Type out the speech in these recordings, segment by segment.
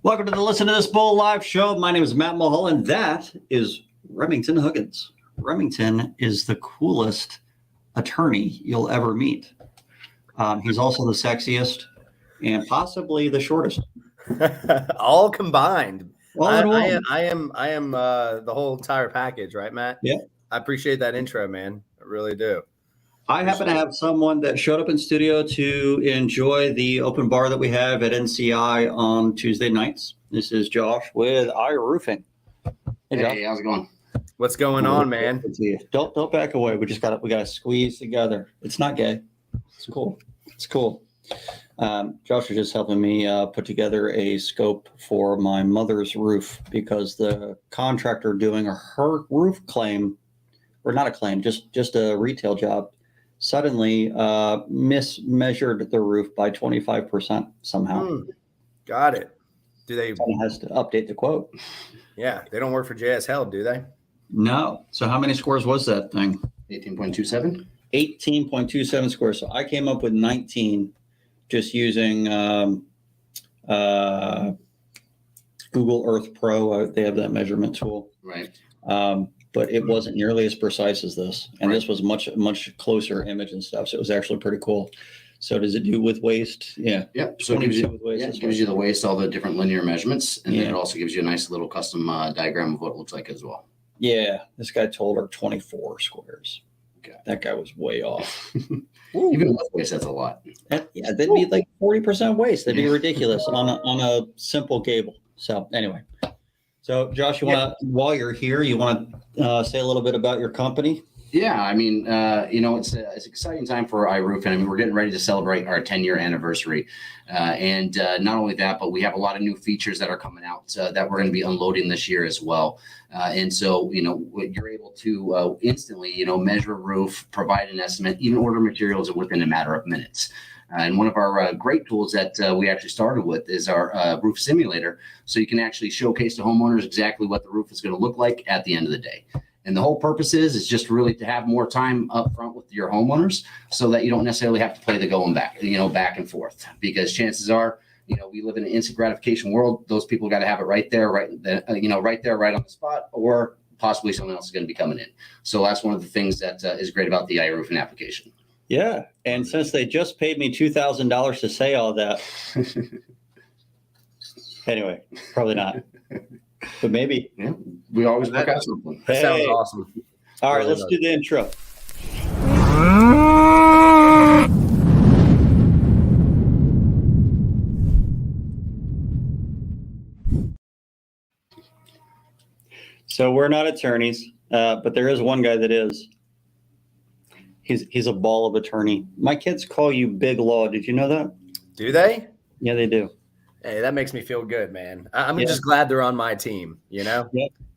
Welcome to the Listen to This Bull live show. My name is Matt Mulholland. That is Remington Huggins. Remington is the coolest attorney you'll ever meet. He's also the sexiest and possibly the shortest. All combined. All in one. I am the whole entire package, right, Matt? Yeah. I appreciate that intro, man. I really do. I happen to have someone that showed up in studio to enjoy the open bar that we have at NCI on Tuesday nights. This is Josh with iRoofing. Hey, how's it going? What's going on, man? Don't back away. We gotta squeeze together. It's not gay. It's cool. It's cool. Josh was just helping me put together a scope for my mother's roof because the contractor doing her roof claim, or not a claim, just a retail job, suddenly mismeasured the roof by 25% somehow. Got it. Do they? Someone has to update the quote. Yeah, they don't work for JS Held, do they? No. So how many squares was that thing? 18.27. 18.27 squares. So I came up with 19 just using Google Earth Pro. They have that measurement tool. Right. But it wasn't nearly as precise as this. And This was much closer image and stuff. So it was actually pretty cool. So does it do with waste? Yeah. Yep. So it gives you, the waste, all the different linear measurements. And then it also gives you a nice little custom diagram of what it looks like as well. Yeah. This guy told her 24 squares. Okay. That guy was way off. Even with waste, that's a lot. That'd be like 40% waste. That'd be ridiculous on a simple gable. So anyway. So Josh, while you're here, you want to say a little bit about your company? Yeah, I mean, it's an exciting time for iRoofing. I mean, we're getting ready to celebrate our 10-year anniversary. And not only that, but we have a lot of new features that are coming out that we're going to be unloading this year as well. And so, you're able to instantly, measure a roof, provide an estimate, even order materials within a matter of minutes. And one of our great tools that we actually started with is our roof simulator. So you can actually showcase to homeowners exactly what the roof is going to look like at the end of the day. And the whole purpose is just really to have more time up front with your homeowners so that you don't necessarily have to play the going back, back and forth, because chances are, we live in an instant gratification world. Those people got to have it right there, right on the spot, or possibly someone else is going to be coming in. So that's one of the things that is great about the iRoofing application. Yeah. And since they just paid me $2,000 to say all that, anyway, probably not. But maybe. Yeah, we always work out something. That sounds awesome. All right, let's do the intro. So we're not attorneys, but there is one guy that is. He's a ball of attorney. My kids call you Big Law. Did you know that? Do they? Yeah, they do. Hey, that makes me feel good, man. I'm just glad they're on my team, Yeah.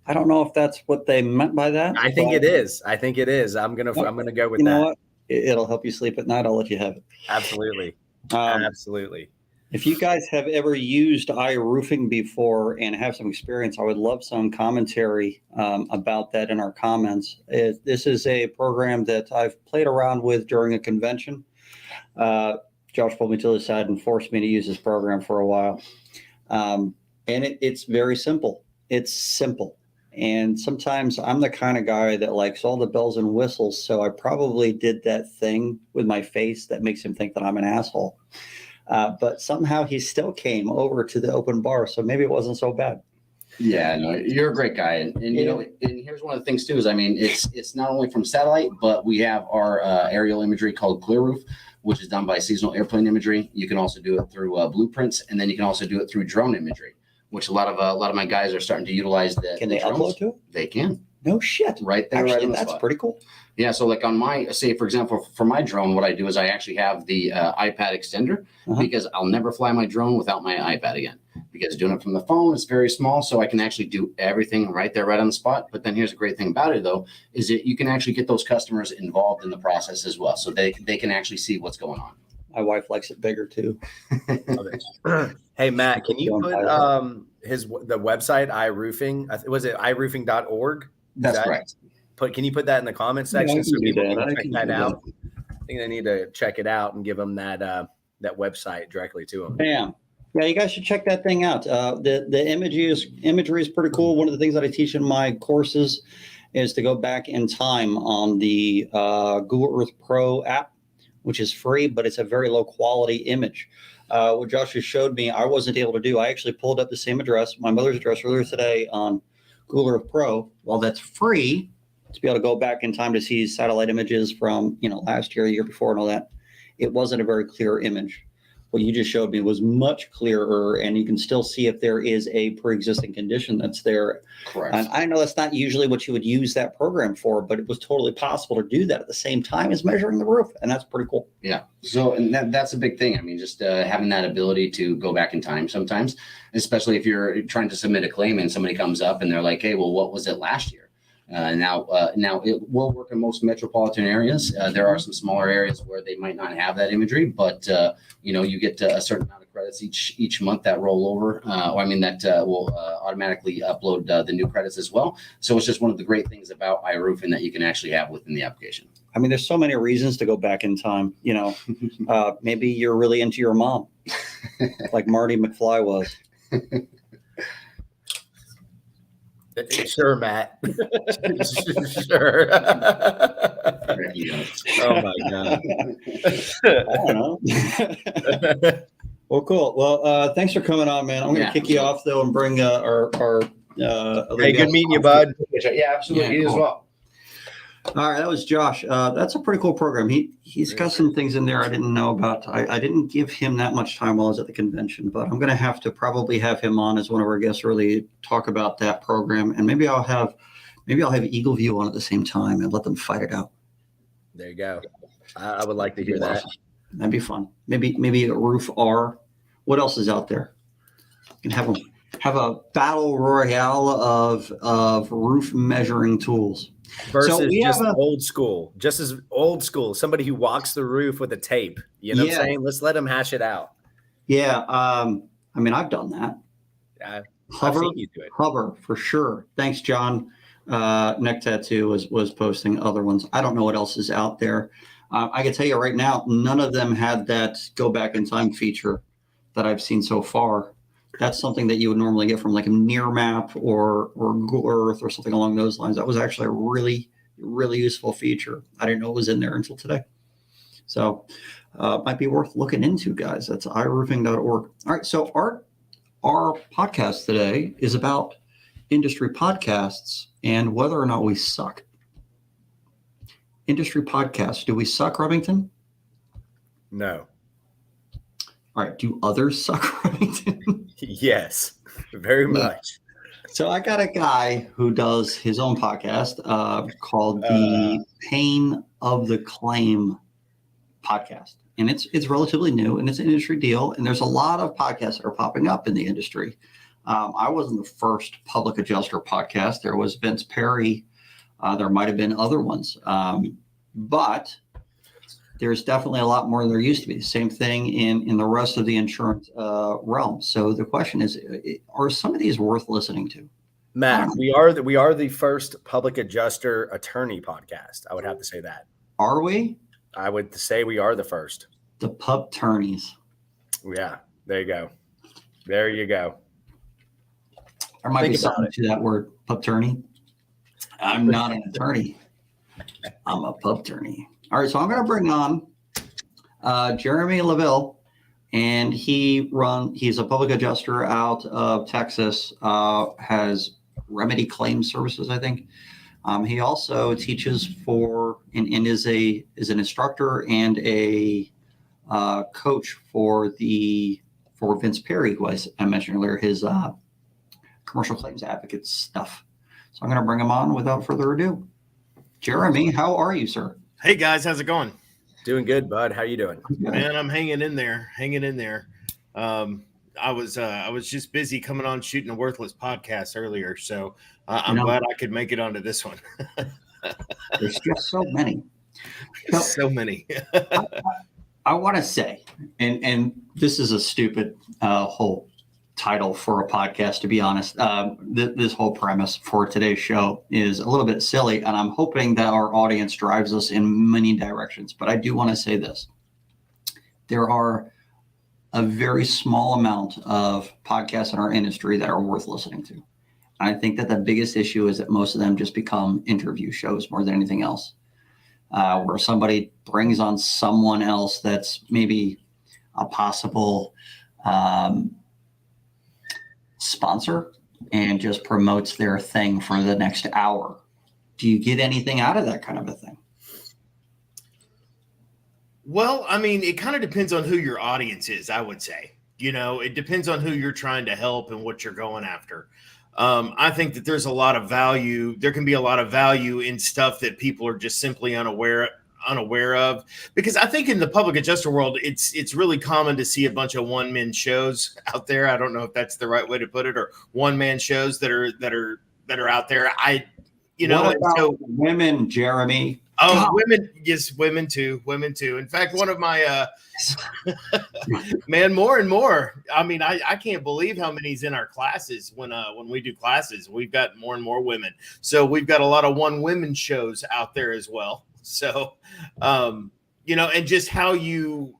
I don't know if that's what they meant by that. I think it is. I'm gonna go with that. You know what? It'll help you sleep at night. I'll let you have it. Absolutely. Absolutely. If you guys have ever used iRoofing before and have some experience, I would love some commentary about that in our comments. This is a program that I've played around with during a convention. Josh pulled me to the side and forced me to use this program for a while. And it's very simple. It's simple. And sometimes I'm the kind of guy that likes all the bells and whistles. So I probably did that thing with my face that makes him think that I'm an asshole. But somehow he still came over to the open bar. So maybe it wasn't so bad. Yeah, no, you're a great guy. And here's one of the things too, is, I mean, it's not only from satellite, but we have our aerial imagery called Clear Roof, which is done by Seasonal Airplane Imagery. You can also do it through blueprints, and then you can also do it through drone imagery, which a lot of my guys are starting to utilize. Can they upload to it? They can. No shit. Right there. Actually, right on the that's spot. Pretty cool. Yeah. So like on my, say, for example, for my drone, what I do is I actually have the iPad extender because I'll never fly my drone without my iPad again, because doing it from the phone is very small. So I can actually do everything right there, right on the spot. But then here's the great thing about it, though, is that you can actually get those customers involved in the process as well. So they can actually see what's going on. My wife likes it bigger too. Hey, Matt, can you put the website iRoofing? Was it iRoofing.org? That's correct. Can you put that in the comments section so people can check that out? That. I think they need to check it out and give them that website directly to them. Bam. Yeah, you guys should check that thing out. The imagery is pretty cool. One of the things that I teach in my courses is to go back in time on the Google Earth Pro app, which is free, but it's a very low quality image. What Josh just showed me, I wasn't able to do. I actually pulled up the same address, my mother's address, earlier today on Google Earth Pro. Well, that's free to be able to go back in time to see satellite images from last year, the year before, and all that. It wasn't a very clear image. What you just showed me was much clearer, and you can still see if there is a pre-existing condition that's there. Correct. And I know that's not usually what you would use that program for, but it was totally possible to do that at the same time as measuring the roof, and that's pretty cool. Yeah. So, and that's a big thing. I mean, just having that ability to go back in time sometimes, especially if you're trying to submit a claim and somebody comes up and they're like, hey, well, what was it last year? Now it will work in most metropolitan areas. There are some smaller areas where they might not have that imagery, but you get a certain amount of credits each month that roll over. That will automatically upload the new credits as well. So it's just one of the great things about iRoofing that you can actually have within the application. I mean, there's so many reasons to go back in time. Maybe you're really into your mom, like Marty McFly was. Sure, Matt. Sure. Oh my God. I don't know. Well, cool. Well, thanks for coming on, man. I'm going to kick you off though and bring our hey, good meeting you, bud. Yeah, absolutely. You as well. All right, that was Josh. That's a pretty cool program. He's got some things in there I didn't know about. I didn't give him that much time while I was at the convention, but I'm going to have to probably have him on as one of our guests, really talk about that program, and maybe I'll have Eagle View on at the same time and let them fight it out. There you go. I would like to hear that. That'd be fun. Maybe a Roof R. What else is out there? You can have a battle royale of roof measuring tools. Versus just as old school, somebody who walks the roof with a tape. You know what I'm saying? Let's let them hash it out. Yeah. I've done that. Hover, I've seen you do it. Hover for sure. Thanks, John. Neck Tattoo was posting other ones. I don't know what else is out there. I can tell you right now, none of them had that go back in time feature that I've seen so far. That's something that you would normally get from like a near map or Google Earth or something along those lines. That was actually a really, really useful feature. I didn't know it was in there until today. So might be worth looking into, guys. That's iroofing.org. All right. So our podcast today is about industry podcasts and whether or not we suck. Industry podcasts. Do we suck, Remington? No. All right. Do others suck, Remington? Yes, very much. So I got a guy who does his own podcast called the Pain of the Claim podcast. And it's relatively new and it's an industry deal. And there's a lot of podcasts that are popping up in the industry. I wasn't the first public adjuster podcast. There was Vince Perry. There might have been other ones. But there's definitely a lot more than there used to be. Same thing in the rest of the insurance realm. So the question is, are some of these worth listening to? Matt, we are the first public adjuster attorney podcast. I would have to say that. Are we? I would say we are the first. The pub attorneys. Yeah, there you go. There you go. There might be something to that word, pub attorney. I'm not an attorney. I'm a pub attorney. All right, so I'm going to bring on Jeremy LaVille, and he's a public adjuster out of Texas, has Remedy Claim Services, I think. He also teaches and is an instructor and a coach for Vince Perry, who I mentioned earlier, his commercial claims advocate stuff. So I'm going to bring him on without further ado. Jeremy, how are you, sir? Hey guys, how's it going? Doing good, bud. How you doing? Man, I'm hanging in there. I was just busy coming on shooting a worthless podcast earlier, so I'm glad I could make it onto this one. There's just so many. So many. I want to say, and this is a stupid whole title for a podcast, to be honest. This whole premise for today's show is a little bit silly, and I'm hoping that our audience drives us in many directions. But I do want to say this. There are a very small amount of podcasts in our industry that are worth listening to. I think that the biggest issue is that most of them just become interview shows more than anything else, where somebody brings on someone else that's maybe a possible sponsor and just promotes their thing for the next hour. Do you get anything out of that kind of a thing? Well, I mean, it kind of depends on who your audience is, I would say. It depends on who you're trying to help and what you're going after. I think that there's a lot of value. There can be a lot of value in stuff that people are just simply unaware of, because I think in the public adjuster world, it's really common to see a bunch of one-man shows out there. I don't know if that's the right way to put it, or one-man shows that are out there. What about women, Jeremy? Oh, God. Women, yes, women too. In fact, one of my man, more and more. I mean, I can't believe how many's in our classes when we do classes. We've got more and more women, so we've got a lot of women shows out there as well. So, and just how you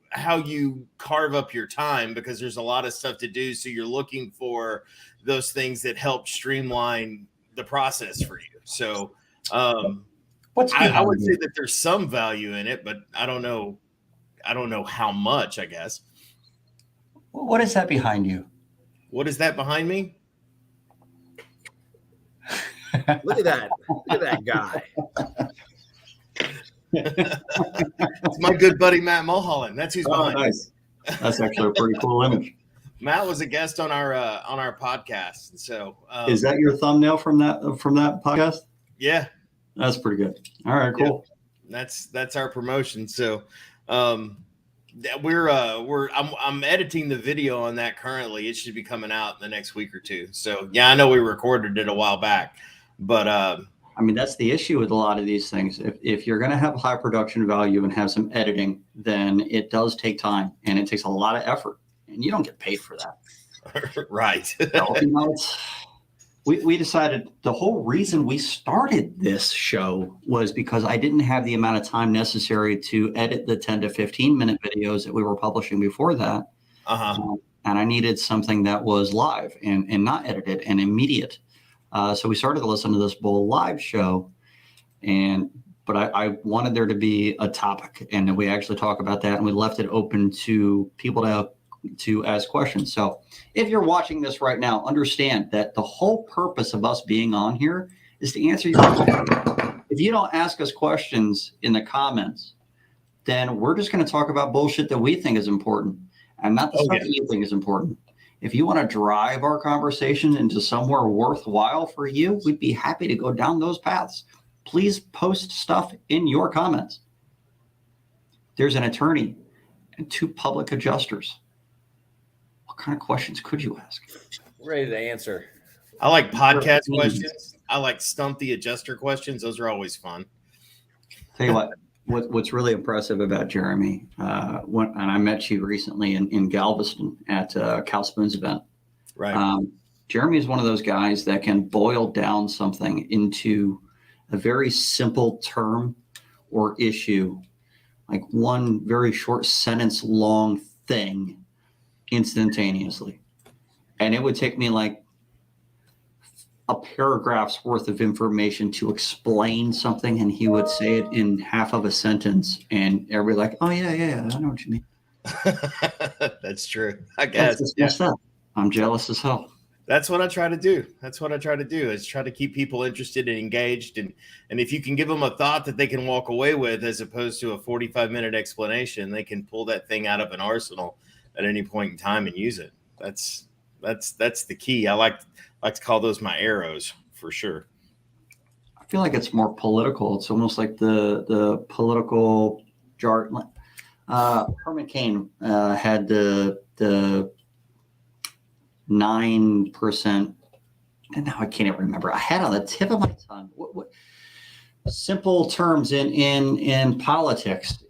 carve up your time, because there's a lot of stuff to do. So you're looking for those things that help streamline the process for you. So, I would say that there's some value in it, but I don't know how much, I guess. What is that behind you? What is that behind me? Look at that. Look at that guy. It's my good buddy, Matt Mulholland. That's who's behind me. Nice. That's actually a pretty cool image. Matt was a guest on our podcast. So is that your thumbnail from that podcast? Yeah. That's pretty good. All right, cool. Yeah. That's our promotion. So I'm editing the video on that currently. It should be coming out in the next week or two. So yeah, I know we recorded it a while back, but I mean, that's the issue with a lot of these things. If you're going to have high production value and have some editing, then it does take time and it takes a lot of effort, and you don't get paid for that. Right. So, we decided the whole reason we started this show was because I didn't have the amount of time necessary to edit the 10 to 15 minute videos that we were publishing before that. And I needed something that was live and not edited and immediate. So we started to listen to this Bull live show, but I wanted there to be a topic, and then we actually talk about that, and we left it open to people to ask questions. So if you're watching this right now, understand that the whole purpose of us being on here is to answer your questions. If you don't ask us questions in the comments, then we're just going to talk about bullshit that we think is important and not the stuff that you think is important. If you want to drive our conversation into somewhere worthwhile for you, we'd be happy to go down those paths. Please post stuff in your comments. There's an attorney and 2 public adjusters. What kind of questions could you ask? Ready to answer. I like podcast questions. I like stump the adjuster questions. Those are always fun. Tell you what's really impressive about Jeremy, and I met you recently in Galveston at Cal Spoon's event. Right. Jeremy is one of those guys that can boil down something into a very simple term or issue, like one very short sentence long thing, instantaneously. And it would take me like a paragraph's worth of information to explain something, and he would say it in half of a sentence, and everybody like, oh yeah, I know what you mean. That's true. I guess. I'm jealous as hell. That's what I try to do. Is try to keep people interested and engaged. And if you can give them a thought that they can walk away with, as opposed to a 45-minute explanation, they can pull that thing out of an arsenal at any point in time and use it. That's the key. I like to call those my arrows, for sure. I feel like it's more political. It's almost like the political jargon. Herman Cain had the 9%. And now I can't even remember. I had it on the tip of my tongue. What simple terms in politics?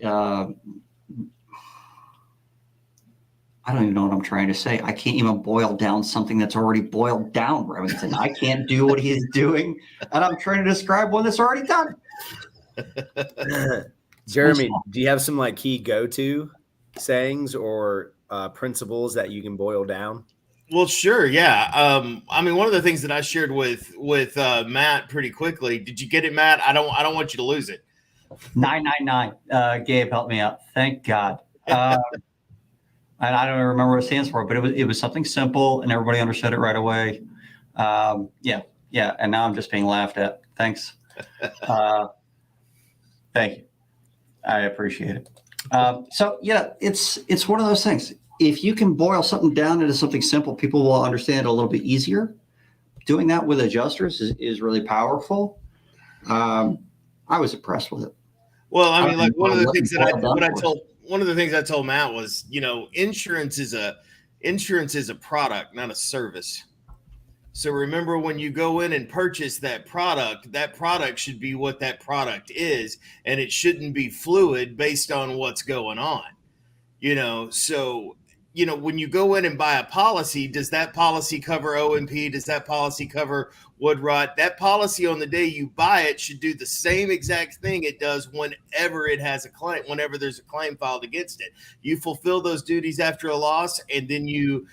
I don't even know what I'm trying to say. I can't even boil down something that's already boiled down, Remington. I can't do what he's doing, and I'm trying to describe one that's already done. Jeremy, do you have some like key go-to sayings or principles that you can boil down? Well, sure, yeah. I mean, one of the things that I shared with Matt pretty quickly. Did you get it, Matt? I don't want you to lose it. 999. Gabe helped me out. Thank God. And I don't remember what it stands for, but it was something simple, and everybody understood it right away. Yeah. And now I'm just being laughed at. Thanks. Thank you. I appreciate it. So yeah, it's one of those things. If you can boil something down into something simple, people will understand it a little bit easier. Doing that with adjusters is really powerful. I was impressed with it. Well, I mean, like one of the things I told Matt was, insurance is a product, not a service. So remember, when you go in and purchase that product should be what that product is, and it shouldn't be fluid based on what's going on. So when you go in and buy a policy, does that policy cover O&P? Does that policy cover wood rot? That policy on the day you buy it should do the same exact thing it does whenever it has a claim, whenever there's a claim filed against it. You fulfill those duties after a loss, and then you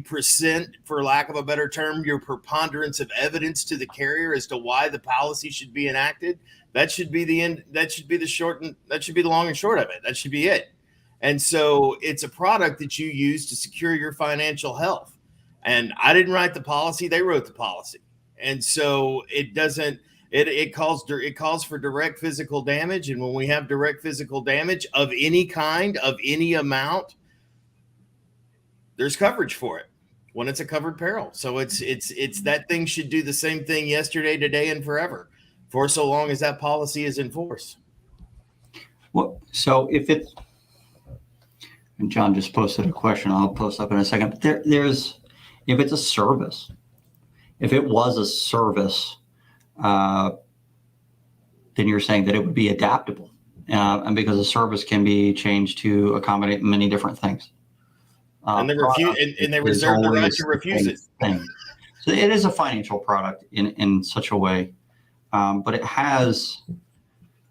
present, for lack of a better term, your preponderance of evidence to the carrier as to why the policy should be enacted. That should be the end. That should be the long and short of it. That should be it. And so it's a product that you use to secure your financial health. And I didn't write the policy. They wrote the policy. And so it calls for direct physical damage. And when we have direct physical damage of any kind, of any amount, there's coverage for it when it's a covered peril. So it's that thing should do the same thing yesterday, today, and forever, for so long as that policy is in force. Well, so and John just posted a question I'll post up in a second. But there's, if it's a service, if it was a service, then you're saying that it would be adaptable. And because a service can be changed to accommodate many different things. And they reserve the right to refuse it. So it is a financial product in such a way, but it has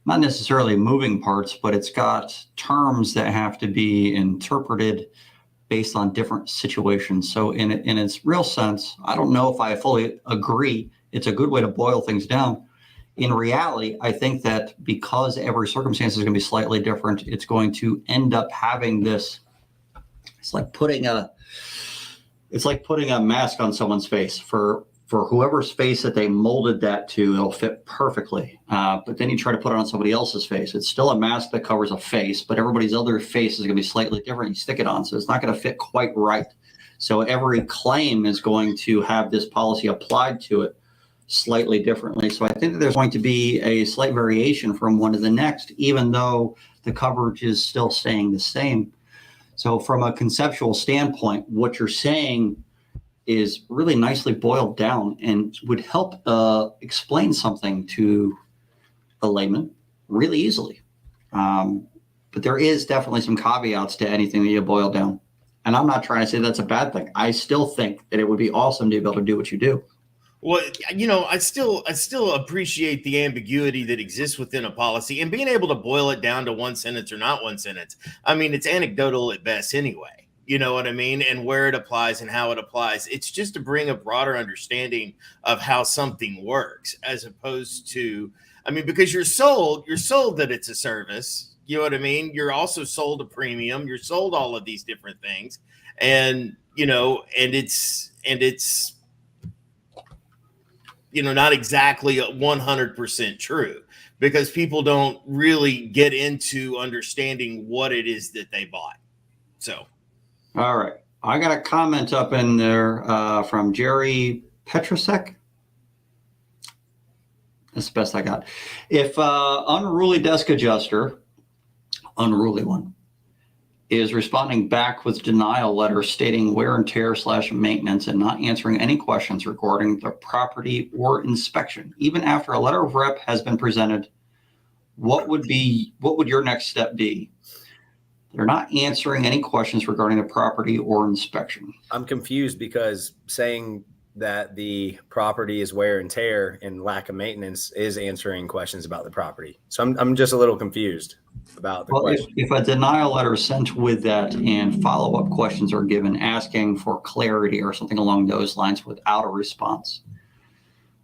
not necessarily moving parts, but it's got terms that have to be interpreted based on different situations. So in its real sense, I don't know if I fully agree. It's a good way to boil things down. In reality, I think that because every circumstance is going to be slightly different, it's going to end up having this. It's like putting a mask on someone's face. For whoever's face that they molded that to, it'll fit perfectly. But then you try to put it on somebody else's face. It's still a mask that covers a face, but everybody's other face is going to be slightly different. You stick it on, so it's not going to fit quite right. So every claim is going to have this policy applied to it slightly differently. So I think that there's going to be a slight variation from one to the next, even though the coverage is still staying the same. So from a conceptual standpoint, what you're saying is really nicely boiled down and would help explain something to a layman really easily. But there is definitely some caveats to anything that you boil down. And I'm not trying to say that's a bad thing. I still think that it would be awesome to be able to do what you do. Well, I still appreciate the ambiguity that exists within a policy, and being able to boil it down to one sentence or not one sentence. I mean, it's anecdotal at best anyway. You know what I mean? And where it applies and how it applies. It's just to bring a broader understanding of how something works, as opposed to, because you're sold that it's a service. You know what I mean? You're also sold a premium. You're sold all of these different things. And it's not exactly 100% true, because people don't really get into understanding what it is that they bought. So. All right. I got a comment up in there from Jerry Petrusek. That's the best I got. If Unruly desk adjuster, Unruly one, is responding back with denial letter stating wear and tear / maintenance and not answering any questions regarding the property or inspection, even after a letter of rep has been presented, what would your next step be? They're not answering any questions regarding the property or inspection. I'm confused, because saying that the property is wear and tear and lack of maintenance is answering questions about the property. So I'm just a little confused about the question. If a denial letter is sent with that and follow-up questions are given asking for clarity or something along those lines without a response,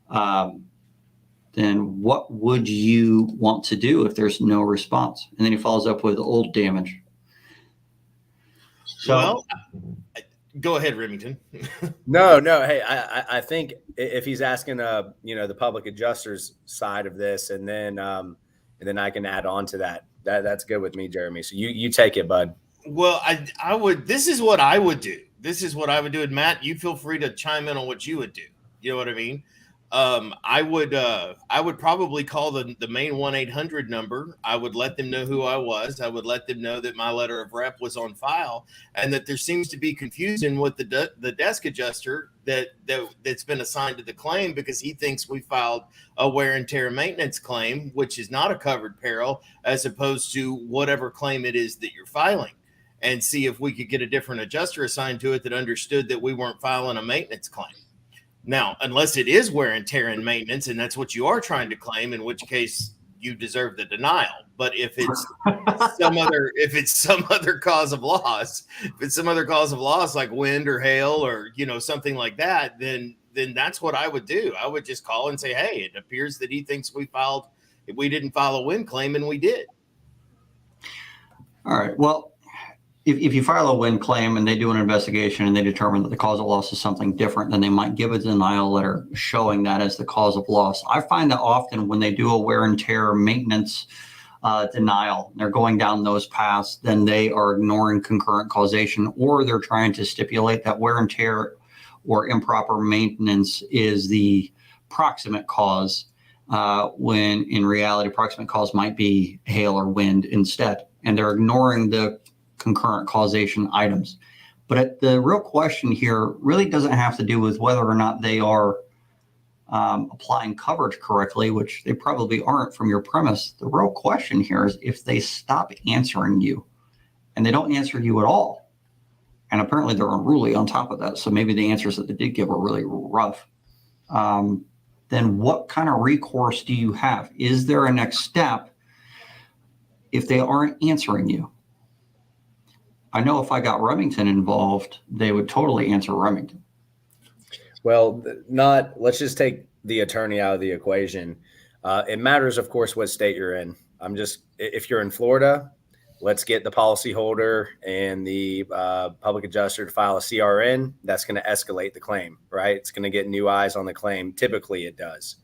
then what would you want to do if there's no response? And then he follows up with old damage. So, well, go ahead, Remington. No. Hey, I think if he's asking, the public adjuster's side of this, and then I can add on to that. That's good with me, Jeremy. So you take it, bud. Well, I would. This is what I would do. And Matt, you feel free to chime in on what you would do. You know what I mean? I would probably call the main 1-800 number. I would let them know who I was. I would let them know that my letter of rep was on file, and that there seems to be confusion with the desk adjuster that's been assigned to the claim, because he thinks we filed a wear and tear maintenance claim, which is not a covered peril, as opposed to whatever claim it is that you're filing, and see if we could get a different adjuster assigned to it that understood that we weren't filing a maintenance claim. Now, unless it is wear and tear and maintenance, and that's what you are trying to claim, in which case you deserve the denial. But if it's some other cause of loss, like wind or hail or something like that, then that's what I would do. I would just call and say, hey, it appears that he thinks we didn't file a wind claim, and we did. all right. Well, if you file a wind claim and they do an investigation and they determine that the cause of loss is something different, then they might give a denial letter showing that as the cause of loss. I find that often when they do a wear and tear maintenance denial, they're going down those paths, then they are ignoring concurrent causation, or they're trying to stipulate that wear and tear or improper maintenance is the proximate cause, when in reality, proximate cause might be hail or wind instead. And they're ignoring the concurrent causation items. But the real question here really doesn't have to do with whether or not they are applying coverage correctly, which they probably aren't from your premise. The real question here is if they stop answering you, and they don't answer you at all, and apparently they're unruly on top of that, so maybe the answers that they did give were really rough, then what kind of recourse do you have? Is there a next step if they aren't answering you? I know if I got Remington involved, they would totally answer Remington. Well, let's just take the attorney out of the equation. It matters, of course, what state you're in. If you're in Florida, let's get the policyholder and the public adjuster to file a CRN. That's going to escalate the claim, right? It's going to get new eyes on the claim. Typically it does.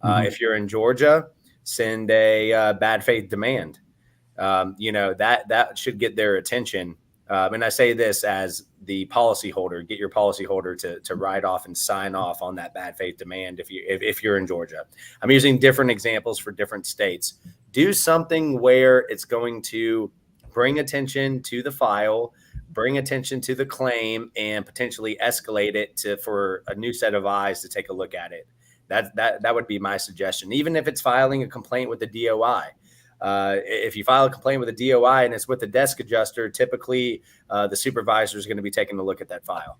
If you're in Georgia, send a bad faith demand. That should get their attention. And I say this as the policyholder, get your policyholder to write off and sign off on that bad faith demand if you're in Georgia. I'm using different examples for different states. Do something where it's going to bring attention to the file, bring attention to the claim, and potentially escalate it for a new set of eyes to take a look at it. That would be my suggestion. Even if it's filing a complaint with the DOI. If you file a complaint with a DOI and it's with the desk adjuster, typically the supervisor is going to be taking a look at that file.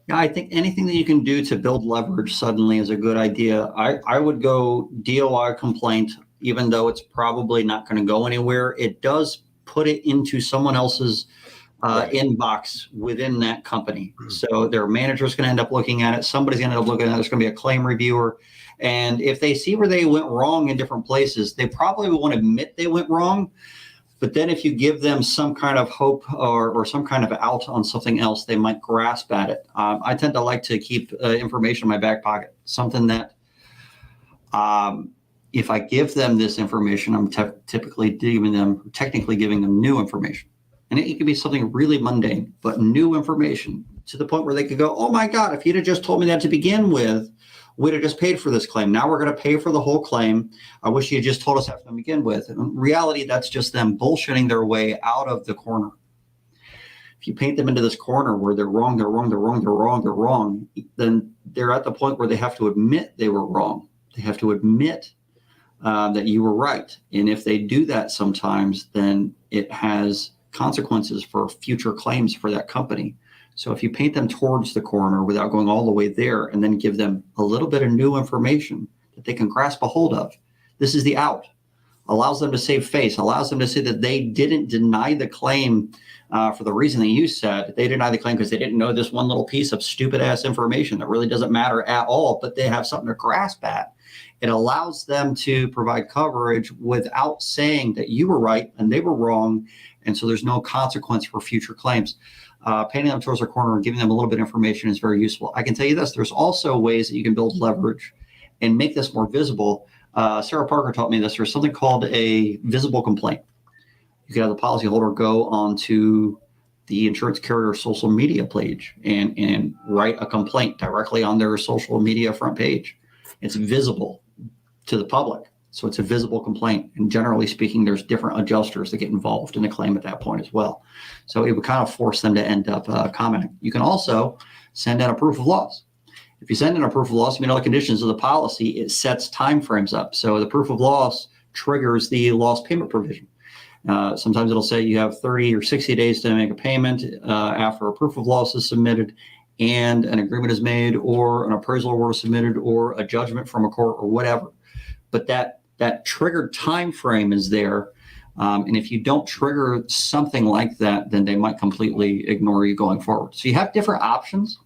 Yeah, I think anything that you can do to build leverage suddenly is a good idea. I would go DOI complaint, even though it's probably not going to go anywhere. It does put it into someone else's inbox within that company. So their manager is going to end up looking at it. Somebody's going to end up looking at it. There's going to be a claim reviewer. And if they see where they went wrong in different places, they probably won't admit they went wrong. But then if you give them some kind of hope or some kind of out on something else, they might grasp at it. I tend to like to keep information in my back pocket, something that if I give them this information, I'm technically giving them new information. And it could be something really mundane, but new information to the point where they could go, oh my God, if you'd have just told me that to begin with, we'd have just paid for this claim. Now we're going to pay for the whole claim. I wish you had just told us that to begin with. In reality, that's just them bullshitting their way out of the corner. If you paint them into this corner where they're wrong, then they're at the point where they have to admit they were wrong. They have to admit that you were right. And if they do that sometimes, then it has consequences for future claims for that company. So if you paint them towards the corner without going all the way there, and then give them a little bit of new information that they can grasp a hold of, this is the out. Allows them to save face, allows them to say that they didn't deny the claim for the reason that you said. They denied the claim because they didn't know this one little piece of stupid ass information that really doesn't matter at all, but they have something to grasp at. It allows them to provide coverage without saying that you were right and they were wrong. And so there's no consequence for future claims. Painting them towards the corner and giving them a little bit of information is very useful. I can tell you this, there's also ways that you can build leverage and make this more visible. Sarah Parker taught me this. There's something called a visible complaint. You can have the policyholder go onto the insurance carrier social media page and write a complaint directly on their social media front page. It's visible to the public. So it's a visible complaint. And generally speaking, there's different adjusters that get involved in the claim at that point as well. So it would kind of force them to end up commenting. You can also send in a proof of loss. If you send in a proof of loss, meet all the conditions of the policy, it sets timeframes up. So the proof of loss triggers the loss payment provision. Sometimes it'll say you have 30 or 60 days to make a payment after a proof of loss is submitted and an agreement is made or an appraisal award is submitted or a judgment from a court or whatever. But that triggered time frame is there. And if you don't trigger something like that, then they might completely ignore you going forward. So you have different options.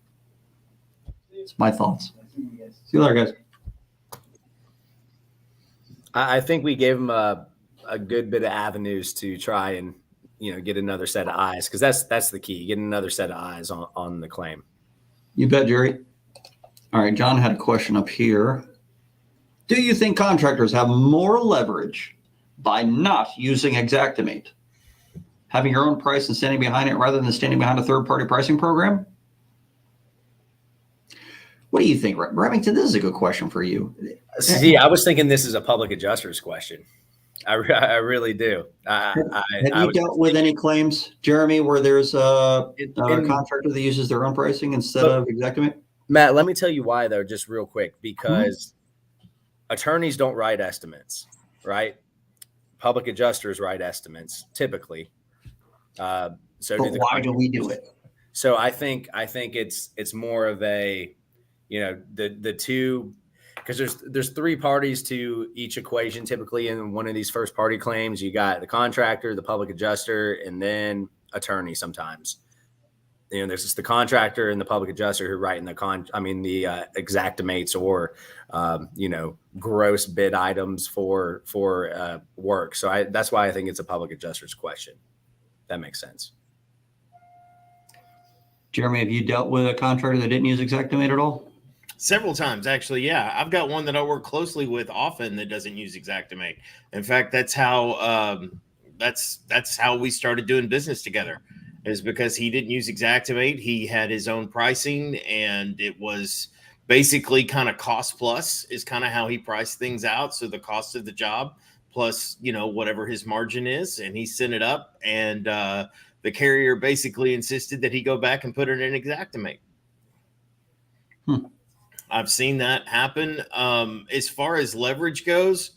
It's my thoughts. See you later, guys. I think we gave them a good bit of avenues to try and, get another set of eyes, because that's the key, getting another set of eyes on the claim. You bet, Jerry. All right, John had a question up here. Do you think contractors have more leverage by not using Xactimate? Having your own price and standing behind it rather than standing behind a third-party pricing program? What do you think, Remington? This is a good question for you. See, I was thinking this is a public adjuster's question. I really do. Have you dealt with any claims, Jeremy, where there's a contractor that uses their own pricing instead of Xactimate? Matt, let me tell you why, though, just real quick, because attorneys don't write estimates, right? Public adjusters write estimates typically. But why do we do it? So I think it's more of a, the two, because there's three parties to each equation typically in one of these first party claims. You got the contractor, the public adjuster, and then attorney sometimes. There's just the contractor and the public adjuster who write in the Xactimates or gross bid items for work. So that's why I think it's a public adjuster's question. That makes sense. Jeremy, have you dealt with a contractor that didn't use Xactimate at all? Several times, actually. Yeah, I've got one that I work closely with often that doesn't use Xactimate. In fact, that's how we started doing business together. Is because he didn't use Xactimate. He had his own pricing, and it was basically kind of cost plus is kind of how he priced things out. So the cost of the job plus, whatever his margin is, and he sent it up, and the carrier basically insisted that he go back and put it in Xactimate. I've seen that happen. As far as leverage goes,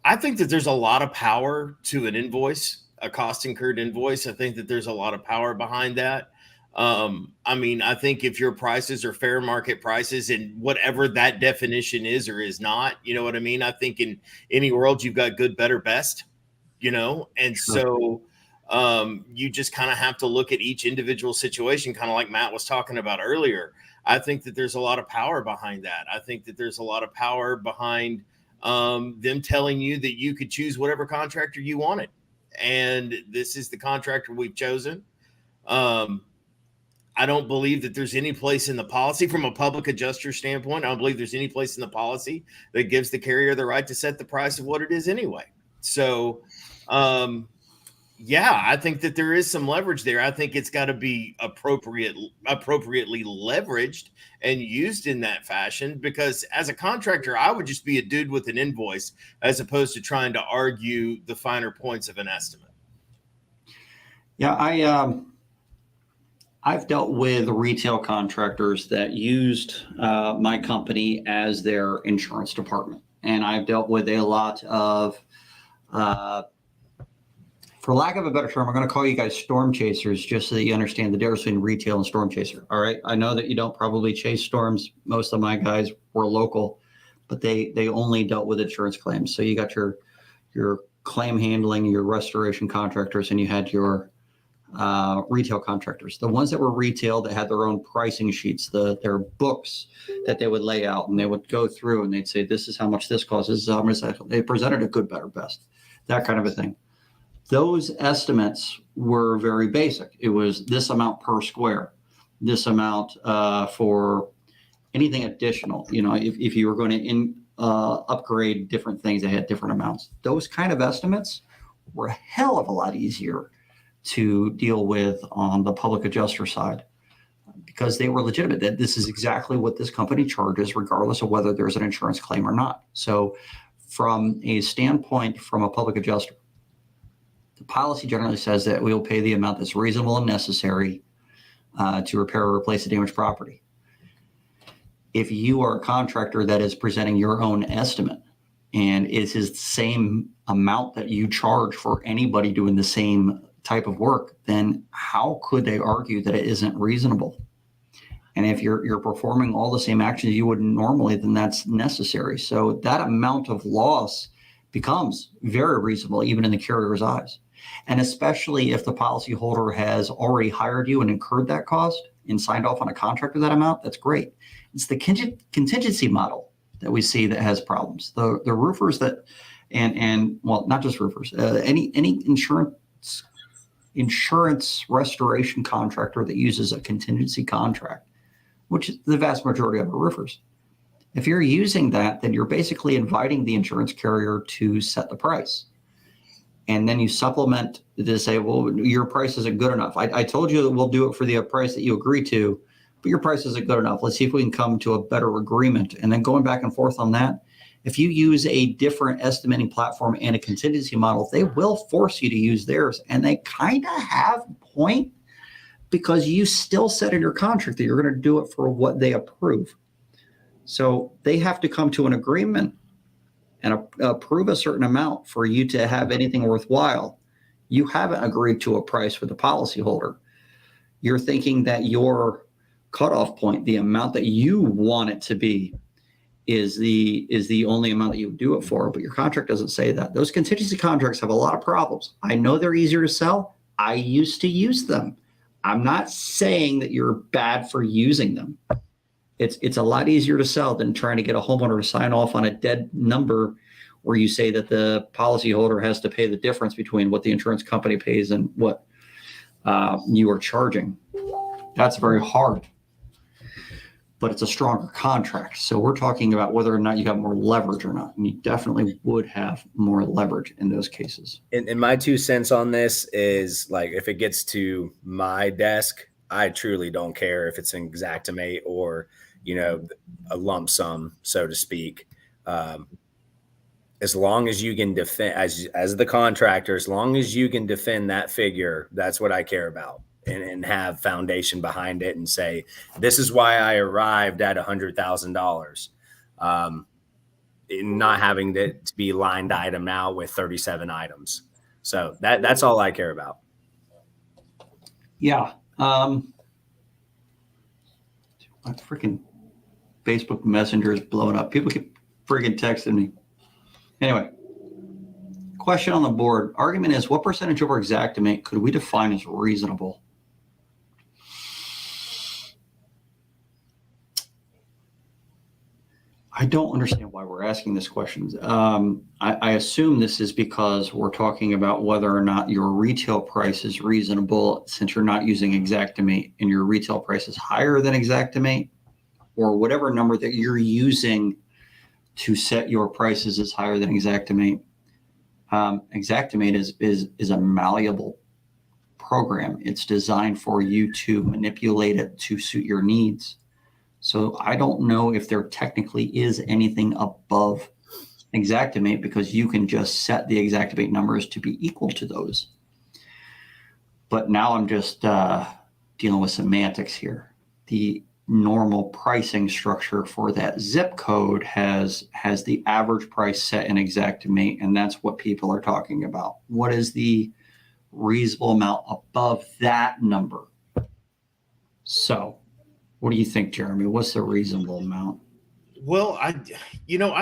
I think that there's a lot of power to an invoice, a cost incurred invoice. I think that there's a lot of power behind that. I think if your prices are fair market prices and whatever that definition is or is not, you know what I mean? I think in any world you've got good, better, best, and so you just kind of have to look at each individual situation, kind of like Matt was talking about earlier. I think that there's a lot of power behind that. I think that there's a lot of power behind them telling you that you could choose whatever contractor you wanted. And this is the contractor we've chosen. I don't believe that there's any place in the policy from a public adjuster standpoint. I don't believe there's any place in the policy that gives the carrier the right to set the price of what it is anyway. So, I think that there is some leverage there. I think it's got to be appropriately leveraged and used in that fashion, because as a contractor, I would just be a dude with an invoice as opposed to trying to argue the finer points of an estimate. Yeah, I've dealt with retail contractors that used my company as their insurance department. And I've dealt with a lot of For lack of a better term, I'm going to call you guys storm chasers just so that you understand the difference between retail and storm chaser. All right. I know that you don't probably chase storms. Most of my guys were local, but they only dealt with insurance claims. So you got your claim handling, your restoration contractors, and you had your retail contractors. The ones that were retail that had their own pricing sheets, their books that they would lay out, and they would go through and they'd say, this is how much this costs. This is how much that. They presented a good, better, best, that kind of a thing. Those estimates were very basic. It was this amount per square, this amount for anything additional. You know, if you were going to upgrade different things, they had different amounts. Those kind of estimates were a hell of a lot easier to deal with on the public adjuster side because they were legitimate. That this is exactly what this company charges, regardless of whether there's an insurance claim or not. So, from a standpoint from a public adjuster, the policy generally says that we will pay the amount that's reasonable and necessary to repair or replace the damaged property. If you are a contractor that is presenting your own estimate and it is the same amount that you charge for anybody doing the same type of work, then how could they argue that it isn't reasonable? And if you're performing all the same actions you would normally, then that's necessary. So that amount of loss becomes very reasonable, even in the carrier's eyes. And especially if the policyholder has already hired you and incurred that cost and signed off on a contract with that amount, that's great. It's the contingency model that we see that has problems. The roofers that, and well, not just roofers, any insurance restoration contractor that uses a contingency contract, which is the vast majority of our roofers. If you're using that, then you're basically inviting the insurance carrier to set the price. And then you supplement to say, well, your price isn't good enough. I told you that we'll do it for the price that you agree to, but your price isn't good enough. Let's see if we can come to a better agreement. And then going back and forth on that, if you use a different estimating platform and a contingency model, they will force you to use theirs. And they kind of have a point because you still said in your contract that you're going to do it for what they approve. So they have to come to an agreement and approve a certain amount for you to have anything worthwhile. You haven't agreed to a price with the policyholder. You're thinking that your cutoff point, the amount that you want it to be, is the only amount that you do it for, but your contract doesn't say that. Those contingency contracts have a lot of problems. I know they're easier to sell. I used to use them. I'm not saying that you're bad for using them. It's a lot easier to sell than trying to get a homeowner to sign off on a dead number where you say that the policyholder has to pay the difference between what the insurance company pays and what you are charging. That's very hard, but it's a stronger contract. So we're talking about whether or not you have more leverage or not. And you definitely would have more leverage in those cases. And my 2 cents on this is, like, if it gets to my desk, I truly don't care if it's an Xactimate or, you know, a lump sum, so to speak. As long as you can defend, as the contractor, as long as you can defend that figure, that's what I care about. And have foundation behind it and say, this is why I arrived at $100,000, not having to be lined item out with 37 items. So that's all I care about. Yeah. My freaking Facebook Messenger is blowing up. People keep freaking texting me. Anyway, question on the board. Argument is, what percentage of our Xactimate could we define as reasonable? I don't understand why we're asking this question. I assume this is because we're talking about whether or not your retail price is reasonable since you're not using Xactimate and your retail price is higher than Xactimate, or whatever number that you're using to set your prices is higher than Xactimate. Xactimate is a malleable program. It's designed for you to manipulate it to suit your needs. So I don't know if there technically is anything above Xactimate because you can just set the Xactimate numbers to be equal to those. But now I'm just dealing with semantics here. The normal pricing structure for that zip code has the average price set in Xactimate, and that's what people are talking about. What is the reasonable amount above that number. So what do you think, Jeremy? What's the reasonable amount? Well, I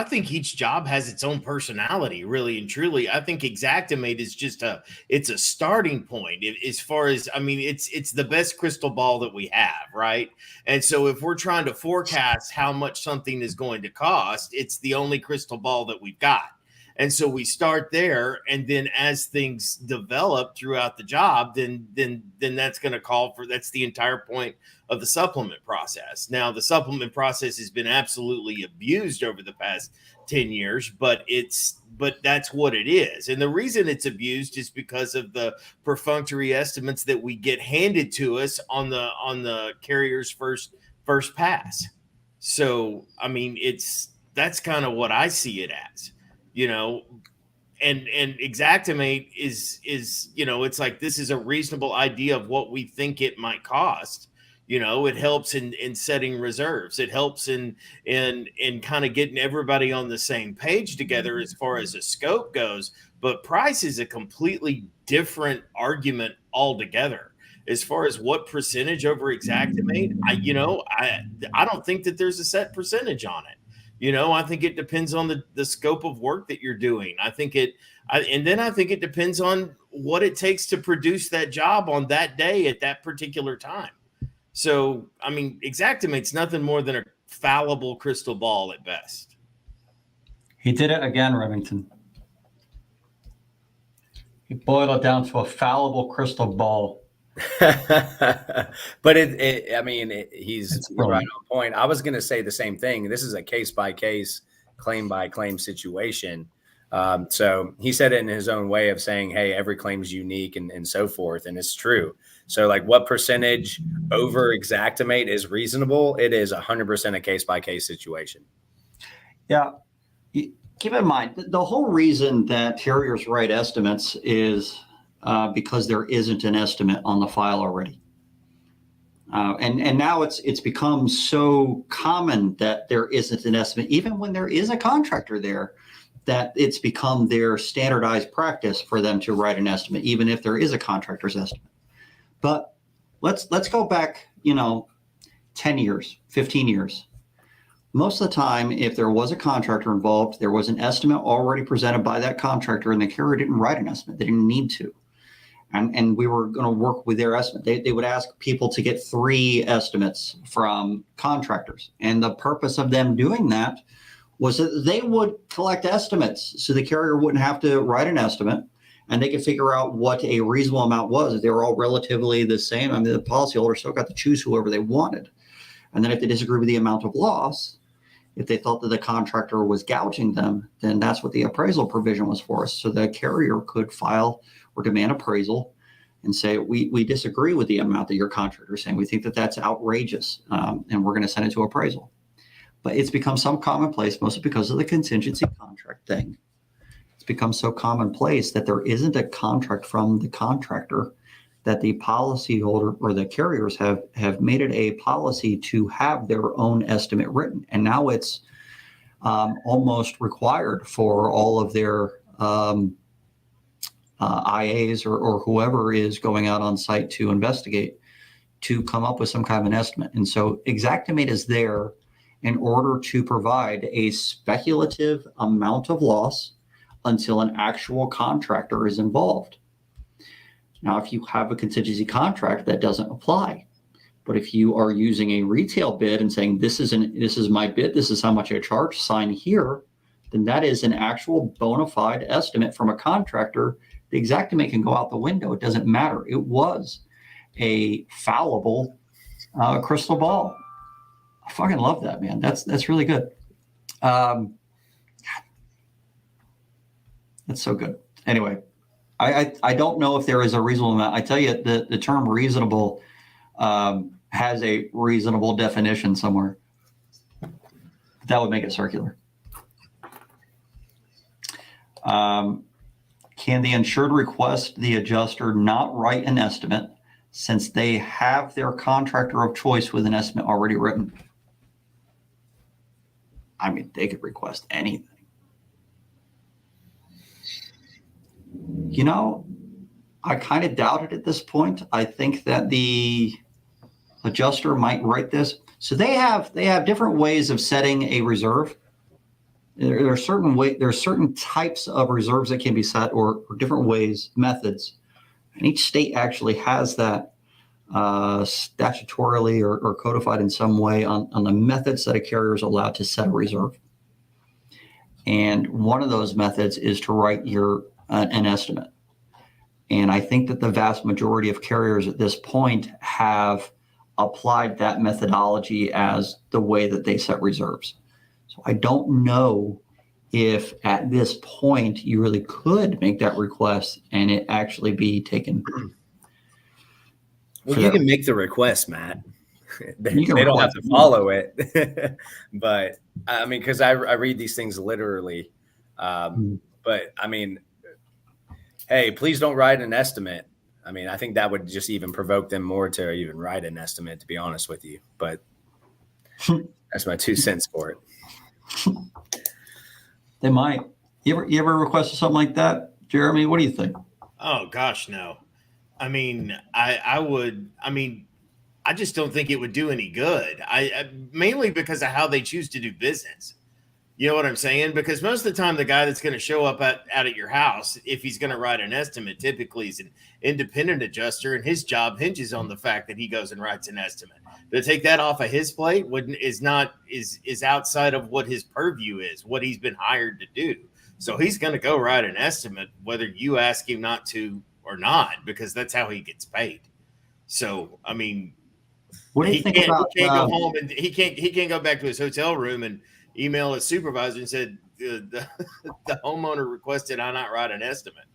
think each job has its own personality, really and truly. I think Xactimate is just it's a starting point as far as, I mean, it's the best crystal ball that we have, right? And so if we're trying to forecast how much something is going to cost, it's the only crystal ball that we've got. And so we start there, and then as things develop throughout the job, then that's going to call for, that's the entire point of the supplement process. Now, the supplement process has been absolutely abused over the past 10 years, but that's what it is. And the reason it's abused is because of the perfunctory estimates that we get handed to us on the carrier's first pass. So, I mean, that's kind of what I see it as. And Xactimate is, it's like, this is a reasonable idea of what we think it might cost. It helps in setting reserves. It helps in kind of getting everybody on the same page together as far as the scope goes. But price is a completely different argument altogether. As far as what percentage over Xactimate, I don't think that there's a set percentage on it. I think it depends on the scope of work that you're doing. I think it depends on what it takes to produce that job on that day at that particular time. So, I mean, Xactimate's nothing more than a fallible crystal ball at best. He did it again, Remington. He boiled it down to a fallible crystal ball. But he's right on point. I was going to say the same thing. This is a case by case, claim by claim situation. So he said it in his own way of saying, hey, every claim is unique and so forth. And it's true. So like, what percentage over Xactimate is reasonable? It is 100% a case by case situation. Yeah. Keep in mind, the whole reason that carriers write estimates is because there isn't an estimate on the file already. And now it's become so common that there isn't an estimate, even when there is a contractor there, that it's become their standardized practice for them to write an estimate, even if there is a contractor's estimate. But let's go back, 10 years, 15 years. Most of the time, if there was a contractor involved, there was an estimate already presented by that contractor, and the carrier didn't write an estimate. They didn't need to. And we were going to work with their estimate. They would ask people to get 3 estimates from contractors. And the purpose of them doing that was that they would collect estimates so the carrier wouldn't have to write an estimate, and they could figure out what a reasonable amount was. They were all relatively the same. I mean, the policyholder still got to choose whoever they wanted. And then if they disagree with the amount of loss, if they thought that the contractor was gouging them, then that's what the appraisal provision was for us. So the carrier could file or demand appraisal and say, we disagree with the amount that your contractor is saying. We think that that's outrageous, and we're going to send it to appraisal. But it's become some commonplace, mostly because of the contingency contract thing. It's become so commonplace that there isn't a contract from the contractor, that the policyholder or the carriers have made it a policy to have their own estimate written. And now it's almost required for all of their IAs or whoever is going out on site to investigate to come up with some kind of an estimate. And so Xactimate is there in order to provide a speculative amount of loss until an actual contractor is involved. Now, if you have a contingency contract, that doesn't apply. But if you are using a retail bid and saying, this is my bid, this is how much I charge, sign here, then that is an actual bona fide estimate from a contractor. The Xactimate can go out the window. It doesn't matter. It was a fallible crystal ball. I fucking love that, man. That's really good. That's so good. Anyway, I don't know if there is a reasonable amount. I tell you, the term reasonable has a reasonable definition somewhere. That would make it circular. Can the insured request the adjuster not write an estimate since they have their contractor of choice with an estimate already written? I mean, they could request anything. I kind of doubt it at this point. I think that the adjuster might write this. So they have different ways of setting a reserve. There are certain types of reserves that can be set, or different ways, methods, and each state actually has that statutorily or codified in some way on the methods that a carrier is allowed to set a reserve. And one of those methods is to write an estimate. And I think that the vast majority of carriers at this point have applied that methodology as the way that they set reserves. So I don't know if at this point you really could make that request and it actually be taken. Well, you can make the request, Matt. They don't have to follow it. But I mean, because I read these things literally. But I mean, hey, please don't write an estimate. I mean, I think that would just even provoke them more to even write an estimate, to be honest with you. But that's my 2 cents for it. They might. You ever requested something like that, Jeremy? What do you think? Oh gosh, no. I mean, I just don't think it would do any good. I mainly because of how they choose to do business. You know what I'm saying? Because most of the time, the guy that's going to show up out at your house, if he's going to write an estimate, typically is an independent adjuster, and his job hinges on the fact that he goes and writes an estimate. To take that off of his plate is outside of what his purview is, what he's been hired to do. So he's going to go write an estimate, whether you ask him not to or not, because that's how he gets paid. So I mean, what do you think about? He can't go home and he can't go back to his hotel room and email his supervisor and said the homeowner requested I not write an estimate,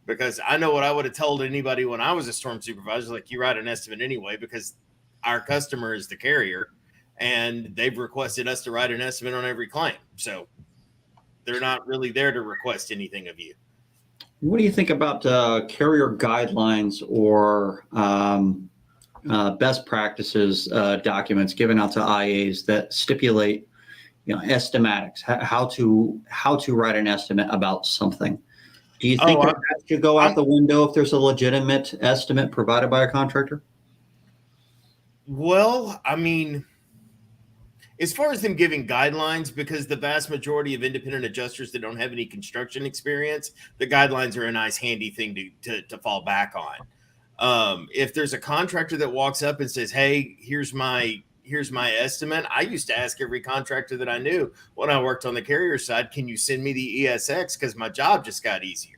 because I know what I would have told anybody when I was a storm supervisor, like, you write an estimate anyway, because our customer is the carrier and they've requested us to write an estimate on every claim. So they're not really there to request anything of you. What do you think about carrier guidelines or best practices documents given out to IAs that stipulate, estimatics, how to write an estimate about something? Do you think that should go out the window if there's a legitimate estimate provided by a contractor? Well, I mean, as far as them giving guidelines, because the vast majority of independent adjusters that don't have any construction experience, the guidelines are a nice handy thing to fall back on. If there's a contractor that walks up and says, hey, here's my estimate. I used to ask every contractor that I knew when I worked on the carrier side, can you send me the ESX? Because my job just got easier.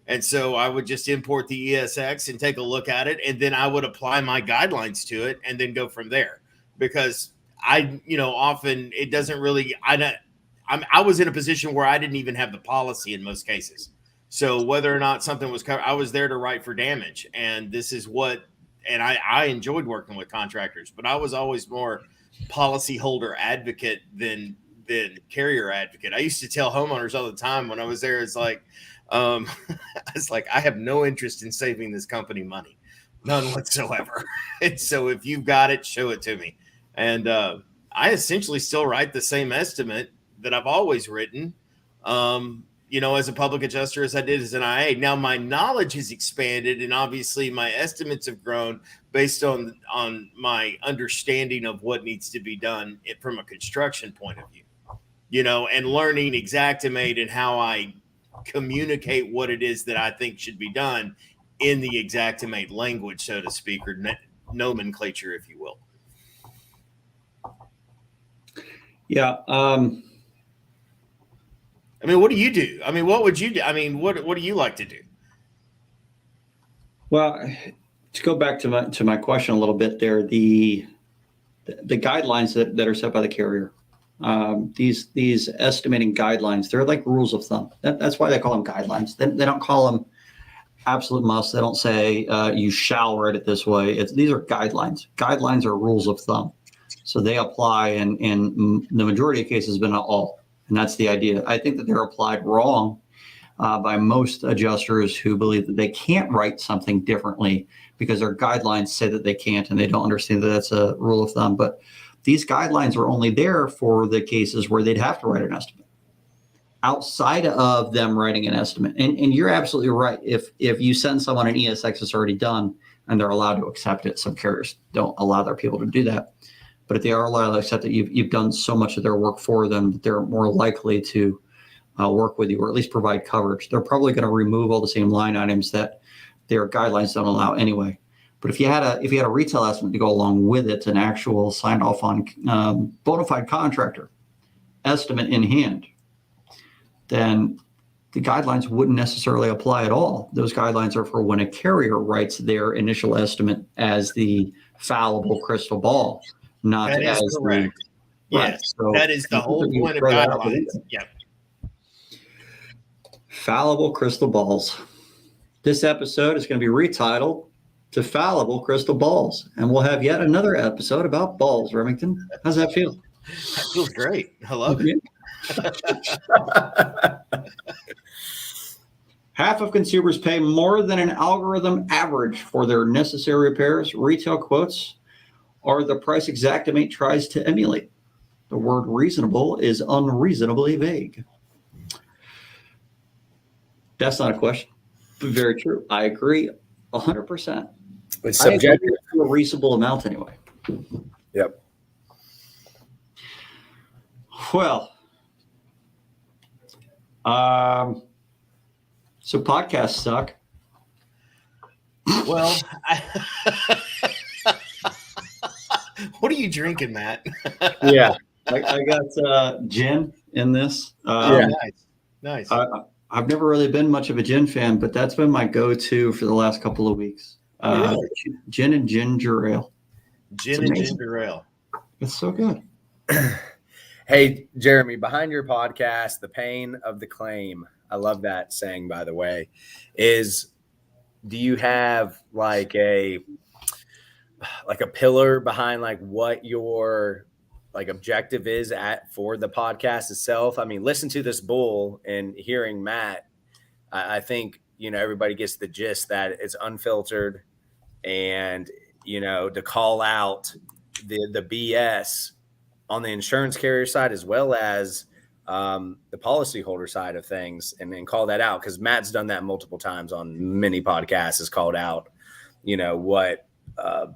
And so I would just import the ESX and take a look at it. And then I would apply my guidelines to it and then go from there. Because often it doesn't really, I was in a position where I didn't even have the policy in most cases. So whether or not something was covered, I was there to write for damage. And this is and I enjoyed working with contractors, but I was always more policyholder advocate than carrier advocate. I used to tell homeowners all the time when I was there, it's like, I have no interest in saving this company money, none whatsoever. And so if you've got it, show it to me. And I essentially still write the same estimate that I've always written, as a public adjuster as I did as an IA. Now my knowledge has expanded, and obviously my estimates have grown based on my understanding of what needs to be done from a construction point of view, and learning Xactimate and how I communicate what it is that I think should be done in the Xactimate language, so to speak, or nomenclature, if you will. Yeah. I mean, what do you do? I mean, what would you do? I mean, what do you like to do? Well, to go back to my question a little bit there, the guidelines that are set by the carrier, these estimating guidelines, they're like rules of thumb. That's why they call them guidelines. They don't call them absolute must. They don't say you shall write it this way. These are guidelines. Guidelines are rules of thumb. So they apply in the majority of cases, but not all. And that's the idea. I think that they're applied wrong by most adjusters who believe that they can't write something differently because their guidelines say that they can't, and they don't understand that that's a rule of thumb. But these guidelines are only there for the cases where they'd have to write an estimate. outside of them writing an estimate. And you're absolutely right. If you send someone an ESX that's already done and they're allowed to accept it, some carriers don't allow their people to do that. But if they are allowed to accept it, you've done so much of their work for them that they're more likely to work with you, or at least provide coverage. They're probably going to remove all the same line items that their guidelines don't allow anyway. But if you had a retail estimate to go along with it, an actual signed off on bona fide contractor estimate in hand, then the guidelines wouldn't necessarily apply at all. Those guidelines are for when a carrier writes their initial estimate as the fallible crystal ball, not That is as correct. Right. Yes, So that is the whole point of guidelines. Yep. Fallible crystal balls. This episode is going to be retitled to Fallible Crystal Balls, and we'll have yet another episode about balls. Remington, how's that feel? That feels great. I love it. Half of consumers pay more than an algorithm average for their necessary repairs. Retail quotes are the price Xactimate tries to emulate. The word reasonable is unreasonably vague. That's not a question, but very true. I agree 100%. It's subjective. To a reasonable amount anyway. Yep. Well, so podcasts suck. Well, what are you drinking, Matt? Yeah, I got gin in this. Yeah. Nice. I've never really been much of a gin fan, but that's been my go-to for the last couple of weeks. Really? Gin and ginger ale. Gin and ginger ale. It's so good. Hey, Jeremy, behind your podcast, The Pain of the Claim, I love that saying, by the way, do you have like a pillar behind like what your like objective is for the podcast itself? I mean, listen to this bull and hearing Matt, I think, everybody gets the gist that it's unfiltered, and, to call out the BS on the insurance carrier side as well as the policyholder side of things, and then call that out, because Matt's done that multiple times on many podcasts, has called out, what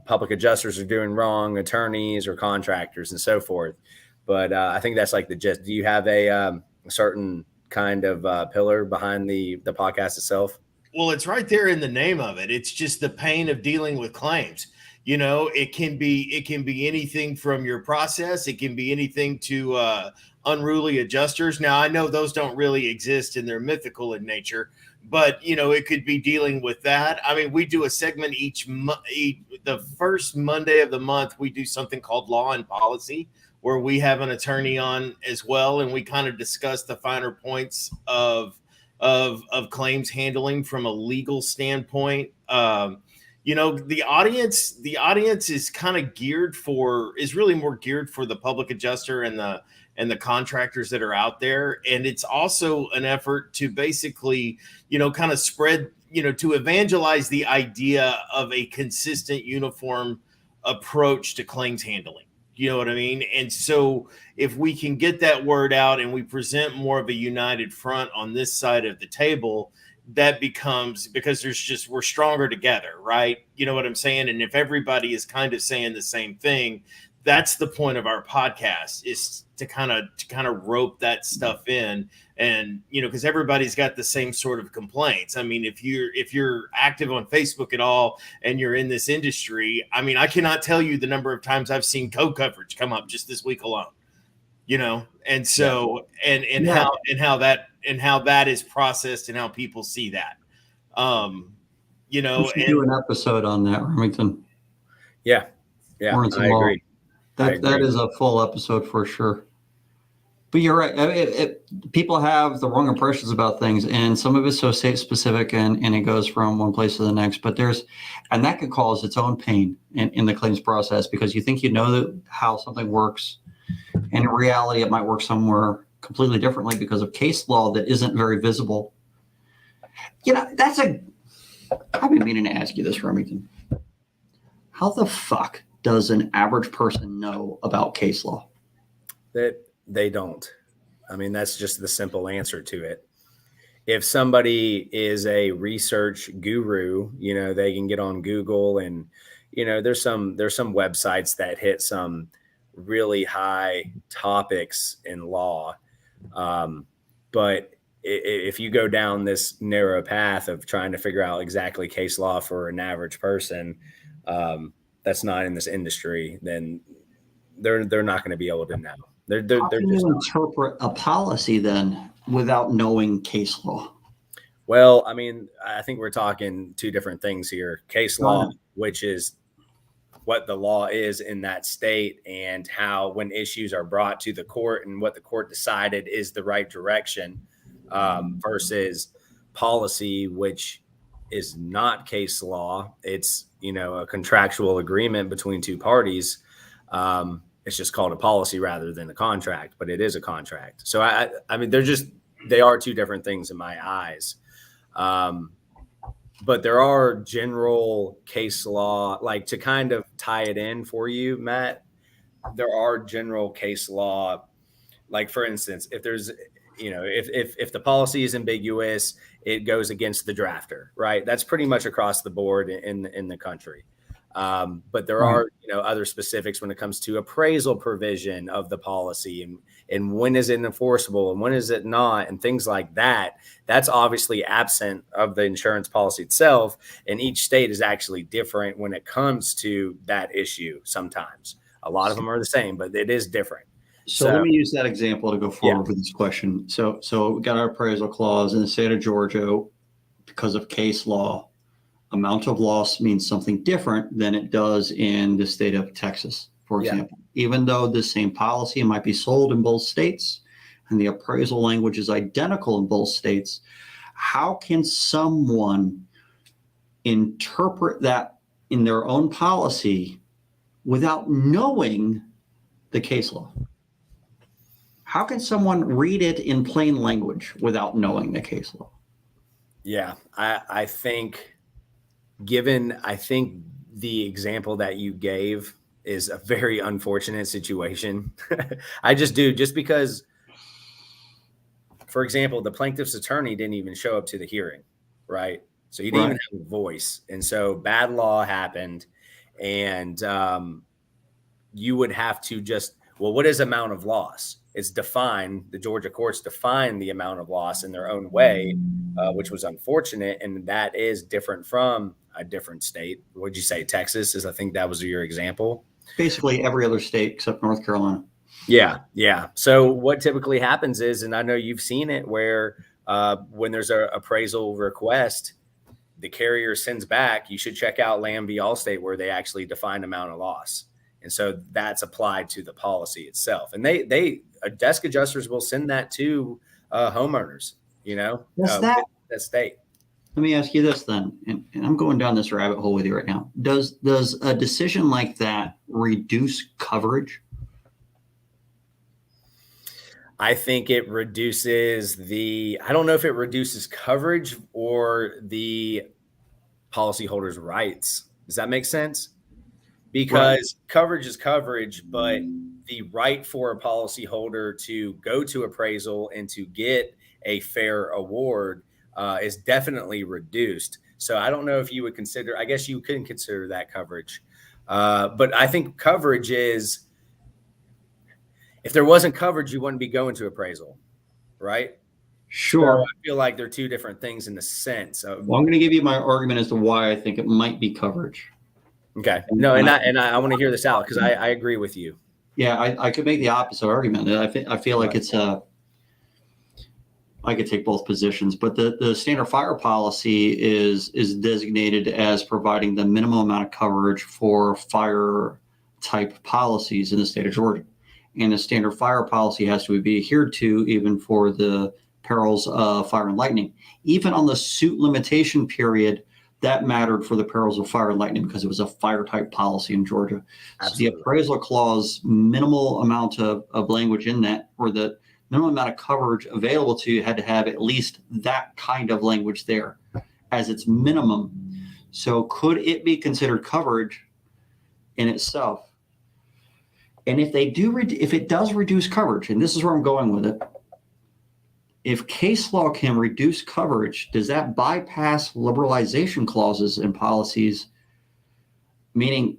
public adjusters are doing wrong, attorneys or contractors and so forth. But I think that's like the gist. Do you have a certain kind of pillar behind the podcast itself? Well, it's right there in the name of it. It's just the pain of dealing with claims. It can be anything from your process. It can be anything to unruly adjusters. Now, I know those don't really exist and they're mythical in nature, but it could be dealing with that. I mean, we do a segment the first Monday of the month. We do something called Law and Policy, where we have an attorney on as well, and we kind of discuss the finer points of claims handling from a legal standpoint. The audience is kind of is really more geared for the public adjuster and the contractors that are out there. And it's also an effort to basically, kind of spread, to evangelize the idea of a consistent, uniform approach to claims handling. You know what I mean? And so if we can get that word out and we present more of a united front on this side of the table, that becomes, because we're stronger together, right? You know what I'm saying? And if everybody is kind of saying the same thing, that's the point of our podcast, is to kind of rope that stuff in. And, because everybody's got the same sort of complaints. I mean, if you're active on Facebook at all and you're in this industry, I mean, I cannot tell you the number of times I've seen co-coverage come up just this week alone, and so, and how that is processed and how people see that, we should do an episode on that, Remington. Yeah, I agree. That is a full episode for sure. But you're right. I mean, people have the wrong impressions about things, and some of it's so state specific, and it goes from one place to the next. But and that can cause its own pain in the claims process, because you think how something works, and in reality, it might work somewhere completely differently because of case law that isn't very visible. I've been meaning to ask you this, Remington. How the fuck does an average person know about case law? That they don't. I mean, that's just the simple answer to it. If somebody is a research guru, you know, they can get on Google and, you know, there's some websites that hit some really high topics in law. But if you go down this narrow path of trying to figure out exactly case law for an average person, that's not in this industry, then they're not going to be able to know. They're How can just you not. interpret a policy then without knowing case law? Well, I mean, I think we're talking two different things here. Case law, Right. which is what the law is in that state, and how when issues are brought to the court and what the court decided is the right direction, versus policy, which is not case law. It's, you know, a contractual agreement between two parties. It's just called a policy rather than a contract, but it is a contract. So I mean, they are two different things in my eyes. But there are general case law, like to kind of tie it in for you, Matt, there are general case law. Like for instance, if there's, you know, if the policy is ambiguous, it goes against the drafter, right? That's pretty much across the board in the country. But there Right. are, you know, other specifics when it comes to appraisal provision of the policy and when is it enforceable and when is it not, and things like that. That's obviously absent of the insurance policy itself. And each state is actually different when it comes to that issue. Sometimes a lot of them are the same, but it is different. So let me use that example to go forward with this question. So we got our appraisal clause in the state of Georgia because of case law. Amount of loss means something different than it does in the state of Texas, for example. Even though the same policy might be sold in both states and the appraisal language is identical in both states, how can someone interpret that in their own policy without knowing the case law? How can someone read it in plain language without knowing the case law? Yeah, I think the example that you gave is a very unfortunate situation. I just do, just because, for example, the plaintiff's attorney didn't even show up to the hearing, right? So he didn't even have a voice. And so bad law happened, and you would have to just, well, what is amount of loss? It's defined, the Georgia courts define the amount of loss in their own way, which was unfortunate. And that is different from a different state. What'd you say? Texas is, I think that was your example. Basically every other state except North Carolina. Yeah. So what typically happens is, and I know you've seen it, where when there's an appraisal request, the carrier sends back, you should check out Lamb v. Allstate, where they actually define amount of loss. And so that's applied to the policy itself. And they desk adjusters will send that to homeowners, you know, that state. Let me ask you this then, and I'm going down this rabbit hole with you right now. Does a decision like that reduce coverage? I think it reduces I don't know if it reduces coverage or the policyholder's rights. Does that make sense? Because coverage is coverage, but the right for a policyholder to go to appraisal and to get a fair award is definitely reduced. So I don't know if you would consider, I guess you couldn't consider that coverage. But I think coverage is, if there wasn't coverage, you wouldn't be going to appraisal, right? Sure. So I feel like they're two different things in the sense of. Well, I'm going to give you my argument as to why I think it might be coverage. Okay. No, and I want to hear this out because I agree with you. Yeah, I could make the opposite argument. I feel like it's I could take both positions, but the standard fire policy is designated as providing the minimum amount of coverage for fire type policies in the state of Georgia. And the standard fire policy has to be adhered to even for the perils of fire and lightning. Even on the suit limitation period, that mattered for the perils of fire and lightning because it was a fire type policy in Georgia. So the appraisal clause, minimal amount of language in that, or the minimum amount of coverage available to you, had to have at least that kind of language there as its minimum. So could it be considered coverage in itself? And if they do, if it does reduce coverage, and this is where I'm going with it, if case law can reduce coverage, does that bypass liberalization clauses in policies? Meaning,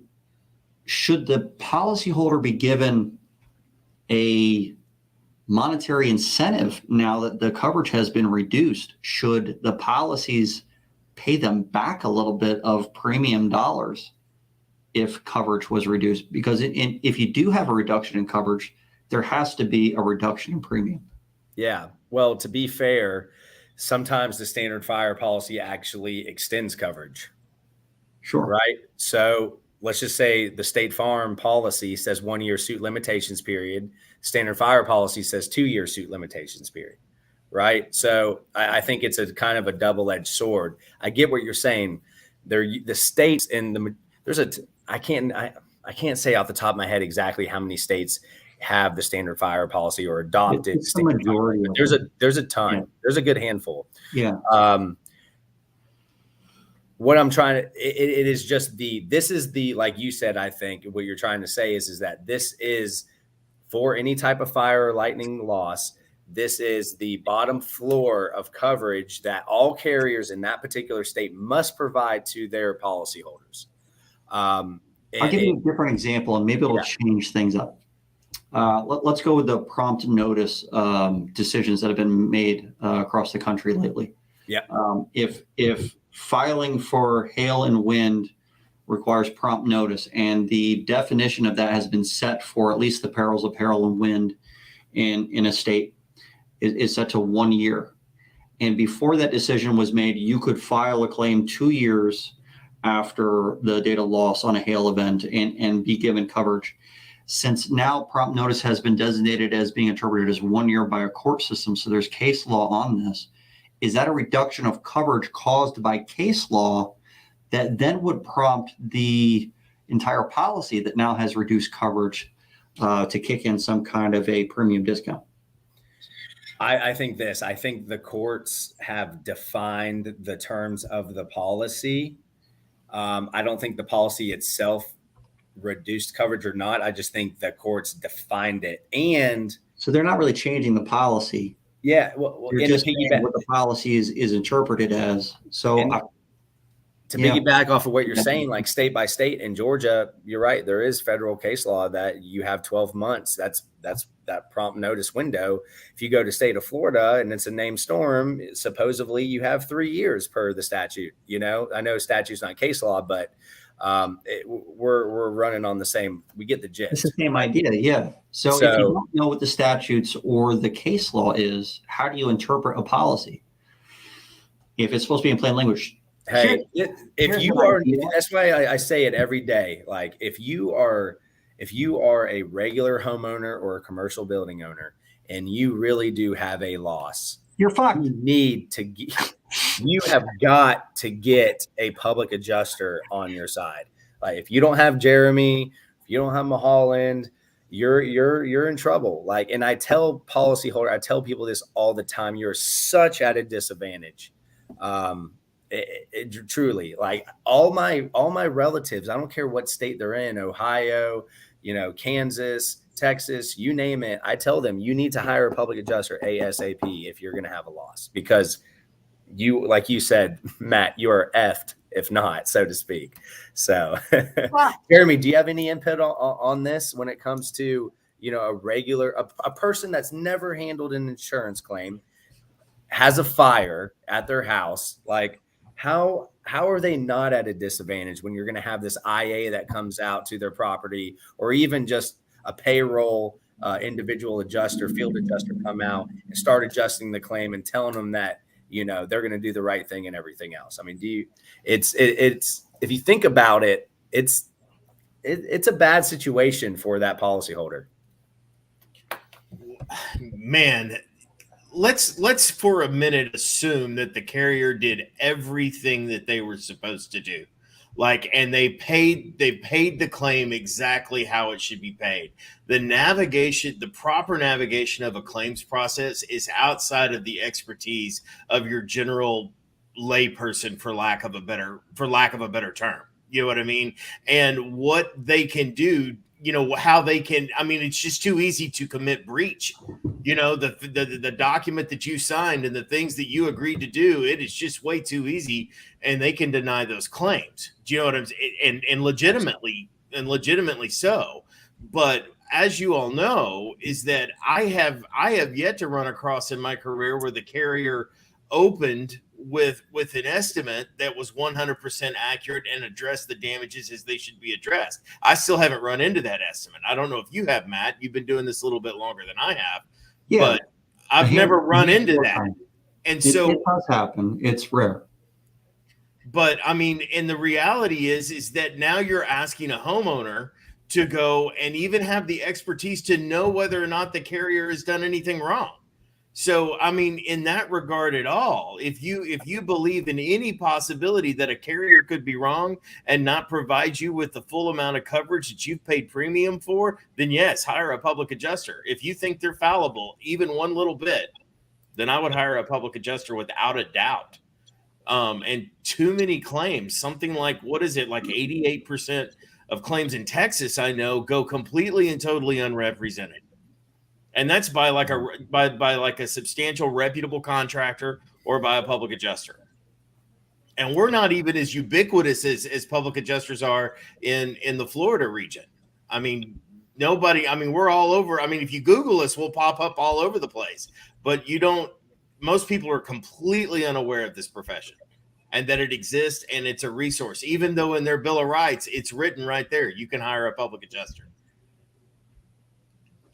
should the policyholder be given a monetary incentive now that the coverage has been reduced? Should the policies pay them back a little bit of premium dollars if coverage was reduced? Because if you do have a reduction in coverage, there has to be a reduction in premium. Yeah. Well, to be fair, sometimes the standard fire policy actually extends coverage. Sure. Right. So let's just say the State Farm policy says 1 year suit limitations period. Standard fire policy says 2 year suit limitations period. Right. So I think it's a kind of a double-edged sword. I get what you're saying. The states in I can't say off the top of my head exactly how many states have the standard fire policy or adopted. It's the majority. There's a ton. Yeah. There's a good handful. Yeah. What I'm trying to, it is just this is the, like you said, I think what you're trying to say is that this is for any type of fire or lightning loss. This is the bottom floor of coverage that all carriers in that particular state must provide to their policyholders. I'll give you a different example, and maybe it'll change things up. Let's go with the prompt notice decisions that have been made across the country lately. Yeah. If filing for hail and wind requires prompt notice, and the definition of that has been set for at least the perils of hail and wind in a state is set to 1 year. And before that decision was made, you could file a claim 2 years after the date of loss on a hail event and be given coverage. Since now prompt notice has been designated as being interpreted as 1 year by a court system, so there's case law on this. Is that a reduction of coverage caused by case law that then would prompt the entire policy that now has reduced coverage to kick in some kind of a premium discount? I think the courts have defined the terms of the policy. I don't think the policy itself reduced coverage or not. I just think the courts defined it. And so they're not really changing the policy. Yeah. Well, you're just saying what the policy is interpreted as. So to piggyback off of what you're saying, like state by state in Georgia, you're right. There is federal case law that you have 12 months. That's that prompt notice window. If you go to state of Florida and it's a named storm, supposedly you have 3 years per the statute. You know, I know statute's not case law, but we're running on the same. We get the gist. It's the same idea, yeah. So if you don't know what the statutes or the case law is, how do you interpret a policy? If it's supposed to be in plain language. Hey, if you are, that's why I say it every day. Like if you are a regular homeowner or a commercial building owner, and you really do have a loss, you're fucked. You have got to get a public adjuster on your side. Like if you don't have Jeremy, if you don't have Mulholland, you're in trouble. Like, and I tell people this all the time. You're such at a disadvantage. Truly, like all my relatives, I don't care what state they're in, Ohio, Kansas, Texas, you name it. I tell them you need to hire a public adjuster ASAP if you're going to have a loss, because you, like you said, Matt, you are effed if not, so to speak. So, Jeremy, do you have any input on this when it comes to, a person that's never handled an insurance claim, has a fire at their house? Like, how are they not at a disadvantage when you're going to have this IA that comes out to their property, or even just a payroll individual adjuster, field adjuster come out and start adjusting the claim and telling them that, they're going to do the right thing and everything else? I mean, it's if you think about it, it's a bad situation for that policyholder. Man, let's for a minute assume that the carrier did everything that they were supposed to do. And they paid the claim exactly how it should be paid. The proper navigation of a claims process is outside of the expertise of your general layperson, for lack of a better term. You know what I mean? And what they can do, how they can, it's just too easy to commit breach You know, the document that you signed and the things that you agreed to do, it is just way too easy, and they can deny those claims. Do you know what I'm saying? And legitimately so. But as you all know, is that I have yet to run across in my career where the carrier opened with an estimate that was 100% accurate and addressed the damages as they should be addressed. I still haven't run into that estimate. I don't know if you have, Matt. You've been doing this a little bit longer than I have. Yeah, but I've never run into that. And so it does happen. It's rare. But I mean, and the reality is that now you're asking a homeowner to go and even have the expertise to know whether or not the carrier has done anything wrong. So, I mean, in that regard at all, if you believe in any possibility that a carrier could be wrong and not provide you with the full amount of coverage that you've paid premium for, then yes, hire a public adjuster. If you think they're fallible, even one little bit, then I would hire a public adjuster without a doubt. And too many claims, something like, what is it, like 88% of claims in Texas, I know, go completely and totally unrepresented. And that's by like a substantial reputable contractor or by a public adjuster. And we're not even as ubiquitous as public adjusters are in the Florida region. I mean, we're all over. I mean, if you Google us, we'll pop up all over the place. But most people are completely unaware of this profession and that it exists and it's a resource. Even though in their Bill of Rights, it's written right there, you can hire a public adjuster.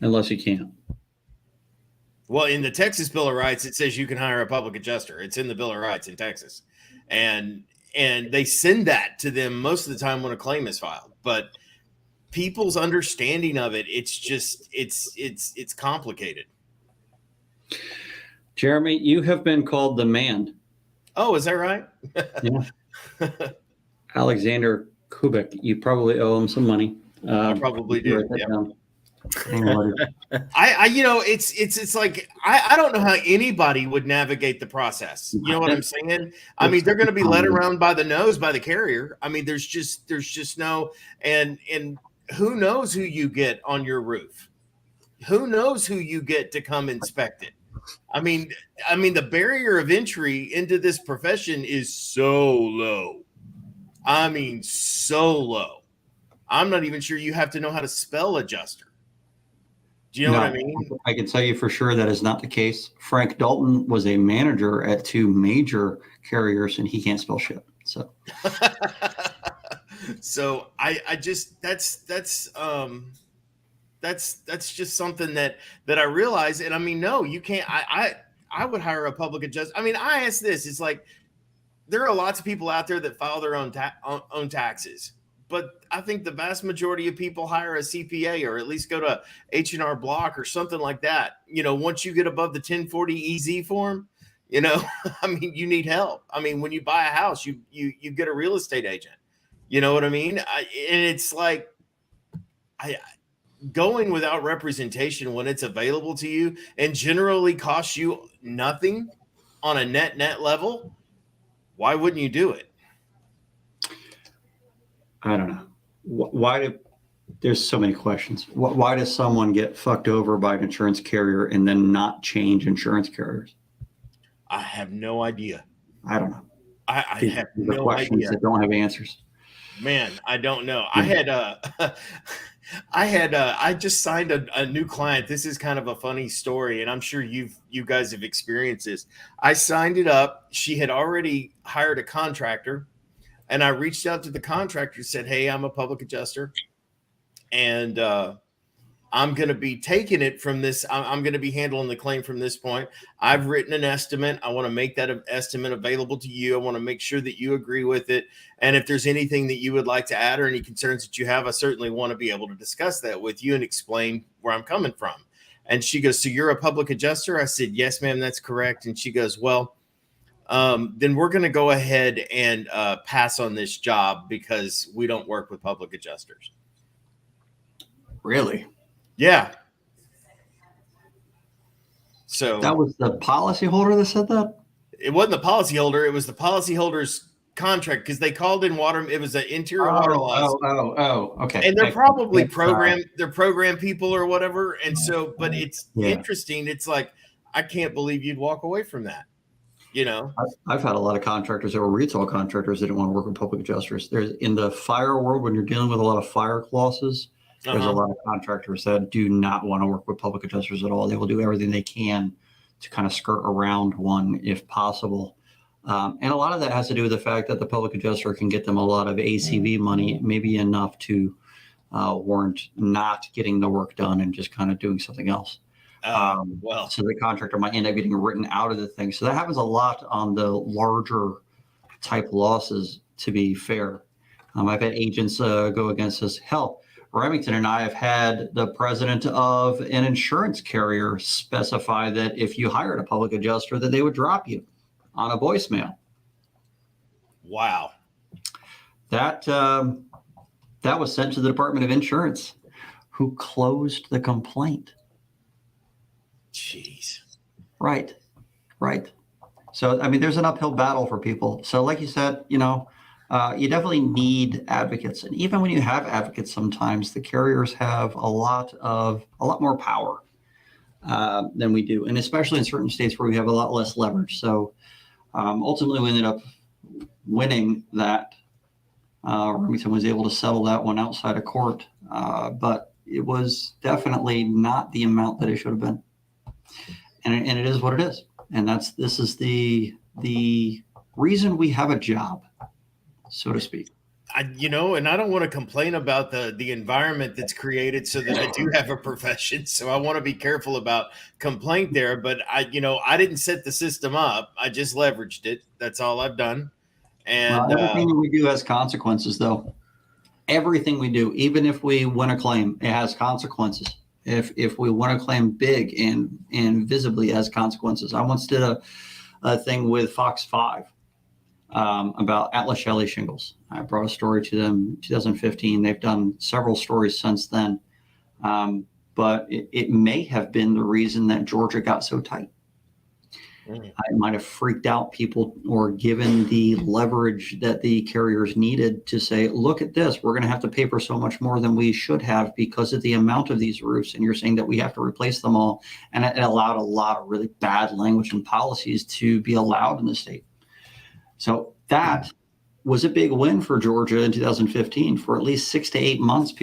Unless you can't. Well, in the Texas Bill of Rights, it says you can hire a public adjuster. It's in the Bill of Rights in Texas. And they send that to them most of the time when a claim is filed. But people's understanding of it, it's just, it's complicated. Jeremy, you have been called the man. Oh, is that right? Yeah. Alexander Kubik, you probably owe him some money. I probably do. Yeah. It's like I don't know how anybody would navigate the process. You know what I'm saying? I mean, they're going to be led around by the nose by the carrier. I mean, there's just no and who knows who you get on your roof? Who knows who you get to come inspect it? I mean, the barrier of entry into this profession is so low. I mean, so low. I'm not even sure you have to know how to spell adjuster. Do you know what I mean? I can tell you for sure that is not the case. Frank Dalton was a manager at 2 major carriers, and he can't spell shit. So, so I just that's just something that I realize. And I mean, no, you can't. I would hire a public adjuster. I mean, I ask this. It's like there are lots of people out there that file their own taxes. But I think the vast majority of people hire a CPA or at least go to H&R Block or something like that. You know, once you get above the 1040 EZ form, you know, I mean, you need help. I mean, when you buy a house, you get a real estate agent. You know what I mean? And it's like going without representation when it's available to you and generally costs you nothing on a net level. Why wouldn't you do it? I don't know. There's so many questions. Why does someone get fucked over by an insurance carrier and then not change insurance carriers? I have no idea. I don't know. I have no questions idea. That don't have answers. Man, I don't know. I just signed a new client. This is kind of a funny story, and I'm sure you guys have experienced this. I signed it up. She had already hired a contractor. And I reached out to the contractor and said, hey, I'm a public adjuster. And I'm going to be taking it from this. I'm going to be handling the claim from this point. I've written an estimate. I want to make that estimate available to you. I want to make sure that you agree with it. And if there's anything that you would like to add or any concerns that you have, I certainly want to be able to discuss that with you and explain where I'm coming from. And she goes, so you're a public adjuster? I said, yes, ma'am, that's correct. And she goes, well, then we're going to go ahead and pass on this job because we don't work with public adjusters. Really? Yeah. So that was the policyholder that said that? It wasn't the policyholder. It was the policyholder's contract because they called in water. It was an interior water loss. Okay. And they're probably Sorry. program people or whatever. And so, but it's Yeah. interesting. It's like, I can't believe you'd walk away from that. You know, I've had a lot of contractors that were retail contractors that didn't want to work with public adjusters. There's in the fire world, when you're dealing with a lot of fire clauses, there's a lot of contractors that do not want to work with public adjusters at all. They will do everything they can to kind of skirt around one if possible. And a lot of that has to do with the fact that the public adjuster can get them a lot of ACV money, maybe enough to warrant not getting the work done and just kind of doing something else. So the contractor might end up getting written out of the thing. So that happens a lot on the larger type losses, to be fair. I've had agents go against us. Hell, Remington and I have had the president of an insurance carrier specify that if you hired a public adjuster, that they would drop you on a voicemail. Wow. That was sent to the Department of Insurance, who closed the complaint. Jeez. Right. So, I mean, there's an uphill battle for people. So like you said, you definitely need advocates. And even when you have advocates, sometimes the carriers have a lot more power than we do. And especially in certain states where we have a lot less leverage. So ultimately we ended up winning that. Remington was able to settle that one outside of court. But it was definitely not the amount that it should have been. And it is what it is. And this is the reason we have a job, so to speak. And I don't want to complain about the environment that's created so that I do have a profession. So I want to be careful about complaint there. But I didn't set the system up. I just leveraged it. That's all I've done. And everything we do has consequences, though. Everything we do, even if we win a claim, it has consequences. If we want to claim big and visibly has consequences. I once did a thing with Fox 5 about Atlas Shelley shingles. I brought a story to them in 2015. They've done several stories since then. But it may have been the reason that Georgia got so tight. I might have freaked out people or given the leverage that the carriers needed to say, look at this, we're going to have to pay for so much more than we should have because of the amount of these roofs. And you're saying that we have to replace them all. And it allowed a lot of really bad language and policies to be allowed in the state. So that was a big win for Georgia in 2015. For at least 6 to 8 months,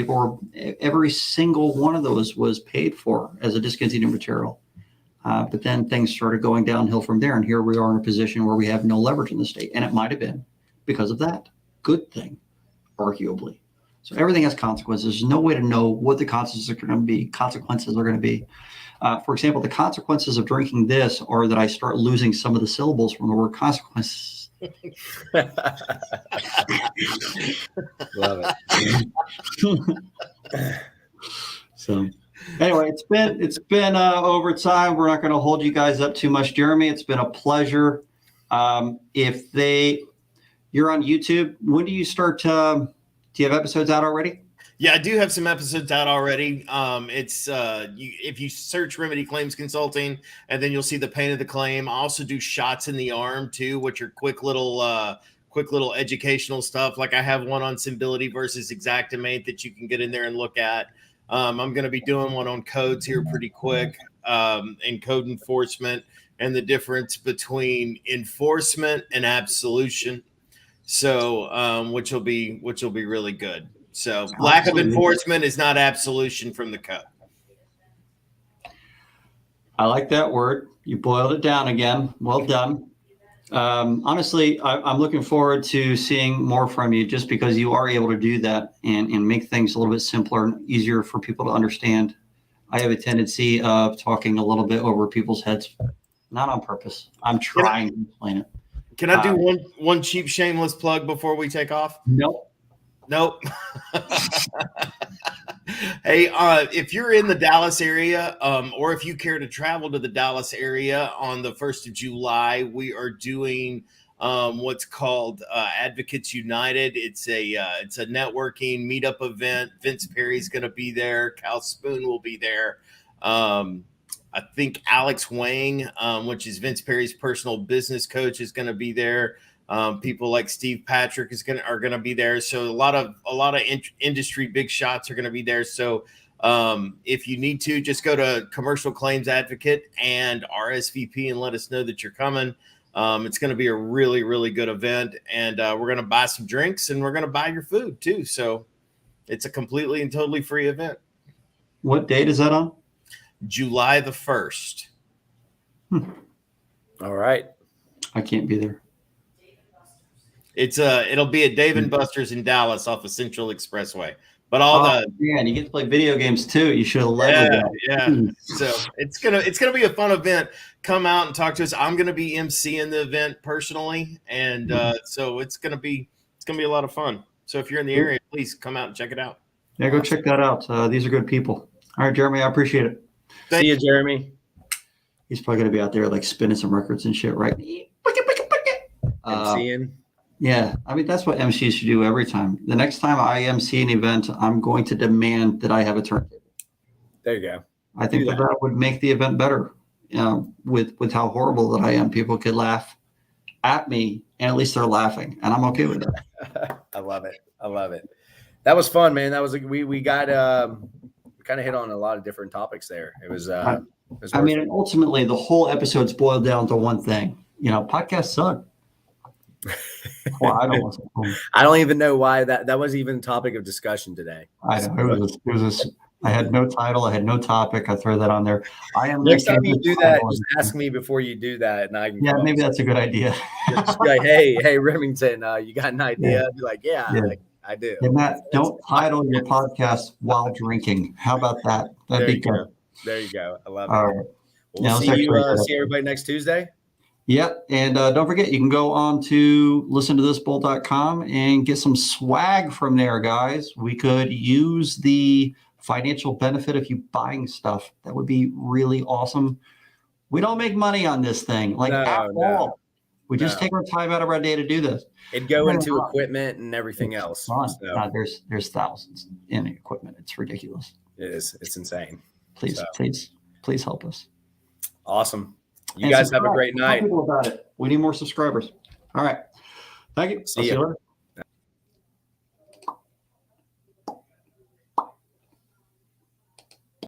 every single one of those was paid for as a discontinued material. But then things started going downhill from there. And here we are in a position where we have no leverage in the state. And it might have been because of that. Good thing, arguably. So everything has consequences. There's no way to know what the consequences are going to be. For example, the consequences of drinking this are that I start losing some of the syllables from the word consequences. Love it. So anyway, it's been over time. We're not going to hold you guys up too much, Jeremy. It's been a pleasure. You're on YouTube. When do you start? Do you have episodes out already? Yeah, I do have some episodes out already. If you search Remedy Claims Consulting, and then you'll see the pain of the claim. I also do shots in the arm too, which are quick little educational stuff. Like I have one on Symbility versus Xactimate that you can get in there and look at. I'm going to be doing one on codes here pretty quick, and code enforcement and the difference between enforcement and absolution. So, which will be really good. So lack of enforcement is not absolution from the code. I like that word. You boiled it down again. Well done. Honestly, I'm looking forward to seeing more from you just because you are able to do that and make things a little bit simpler and easier for people to understand. I have a tendency of talking a little bit over people's heads, not on purpose. I'm trying to explain it. Can I do one cheap, shameless plug before we take off? Nope. Hey, if you're in the Dallas area, or if you care to travel to the Dallas area on the 1st of July, we are doing what's called Advocates United. It's a networking meetup event. Vince Perry's going to be there. Cal Spoon will be there. I think Alex Wang, which is Vince Perry's personal business coach, is going to be there. People like Steve Patrick are gonna be there. So a lot of industry big shots are gonna be there. So if you need to, just go to Commercial Claims Advocate and RSVP and let us know that you're coming. It's going to be a really, really good event, and we're going to buy some drinks and we're going to buy your food too. So it's a completely and totally free event. What date is that on? July the 1st. All right. I can't be there. It'll be at Dave & Buster's in Dallas off of Central Expressway. But man, you get to play video games too. You should have led with that. Yeah. So it's gonna be a fun event. Come out and talk to us. I'm gonna be emceeing the event personally, and so it's gonna be a lot of fun. So if you're in the area, please come out and check it out. Yeah, go check that out. These are good people. All right, Jeremy, I appreciate it. See you, Jeremy. He's probably gonna be out there like spinning some records and shit, right? MCing. Yeah, I mean, that's what MCs should do every time. The next time I MC an event, I'm going to demand that I have a turntable. There you go. I think that would make the event better. With how horrible that I am, people could laugh at me, and at least they're laughing, and I'm okay with that. I love it. That was fun, man. That was we got we kind of hit on a lot of different topics there. It was. I mean, and ultimately, the whole episode's boiled down to one thing. Podcasts suck. Well, I don't even know why that was even a topic of discussion today. I know I had no title, I had no topic. I throw that on there. Next time you do that, just ask me before you do that, and I can. Yeah, maybe that's a good idea. Just be like, hey, Remington, you got an idea? Yeah. Be like, yeah. Like, I do. And Matt, don't title your podcast while drinking. How about that? That'd be good. There you go. I love it. All right. We'll see everybody next Tuesday. Yep. And don't forget, you can go on to listentothisbull.com and get some swag from there, guys. We could use the financial benefit of you buying stuff. That would be really awesome. We don't make money on this thing, at all. We just take our time out of our day to do this. It'd go into equipment and everything else. So. There's thousands in equipment. It's ridiculous. It is. It's insane. Please help us. Awesome. You guys have a great night. Tell people about it. We need more subscribers. All right. Thank you. See you later.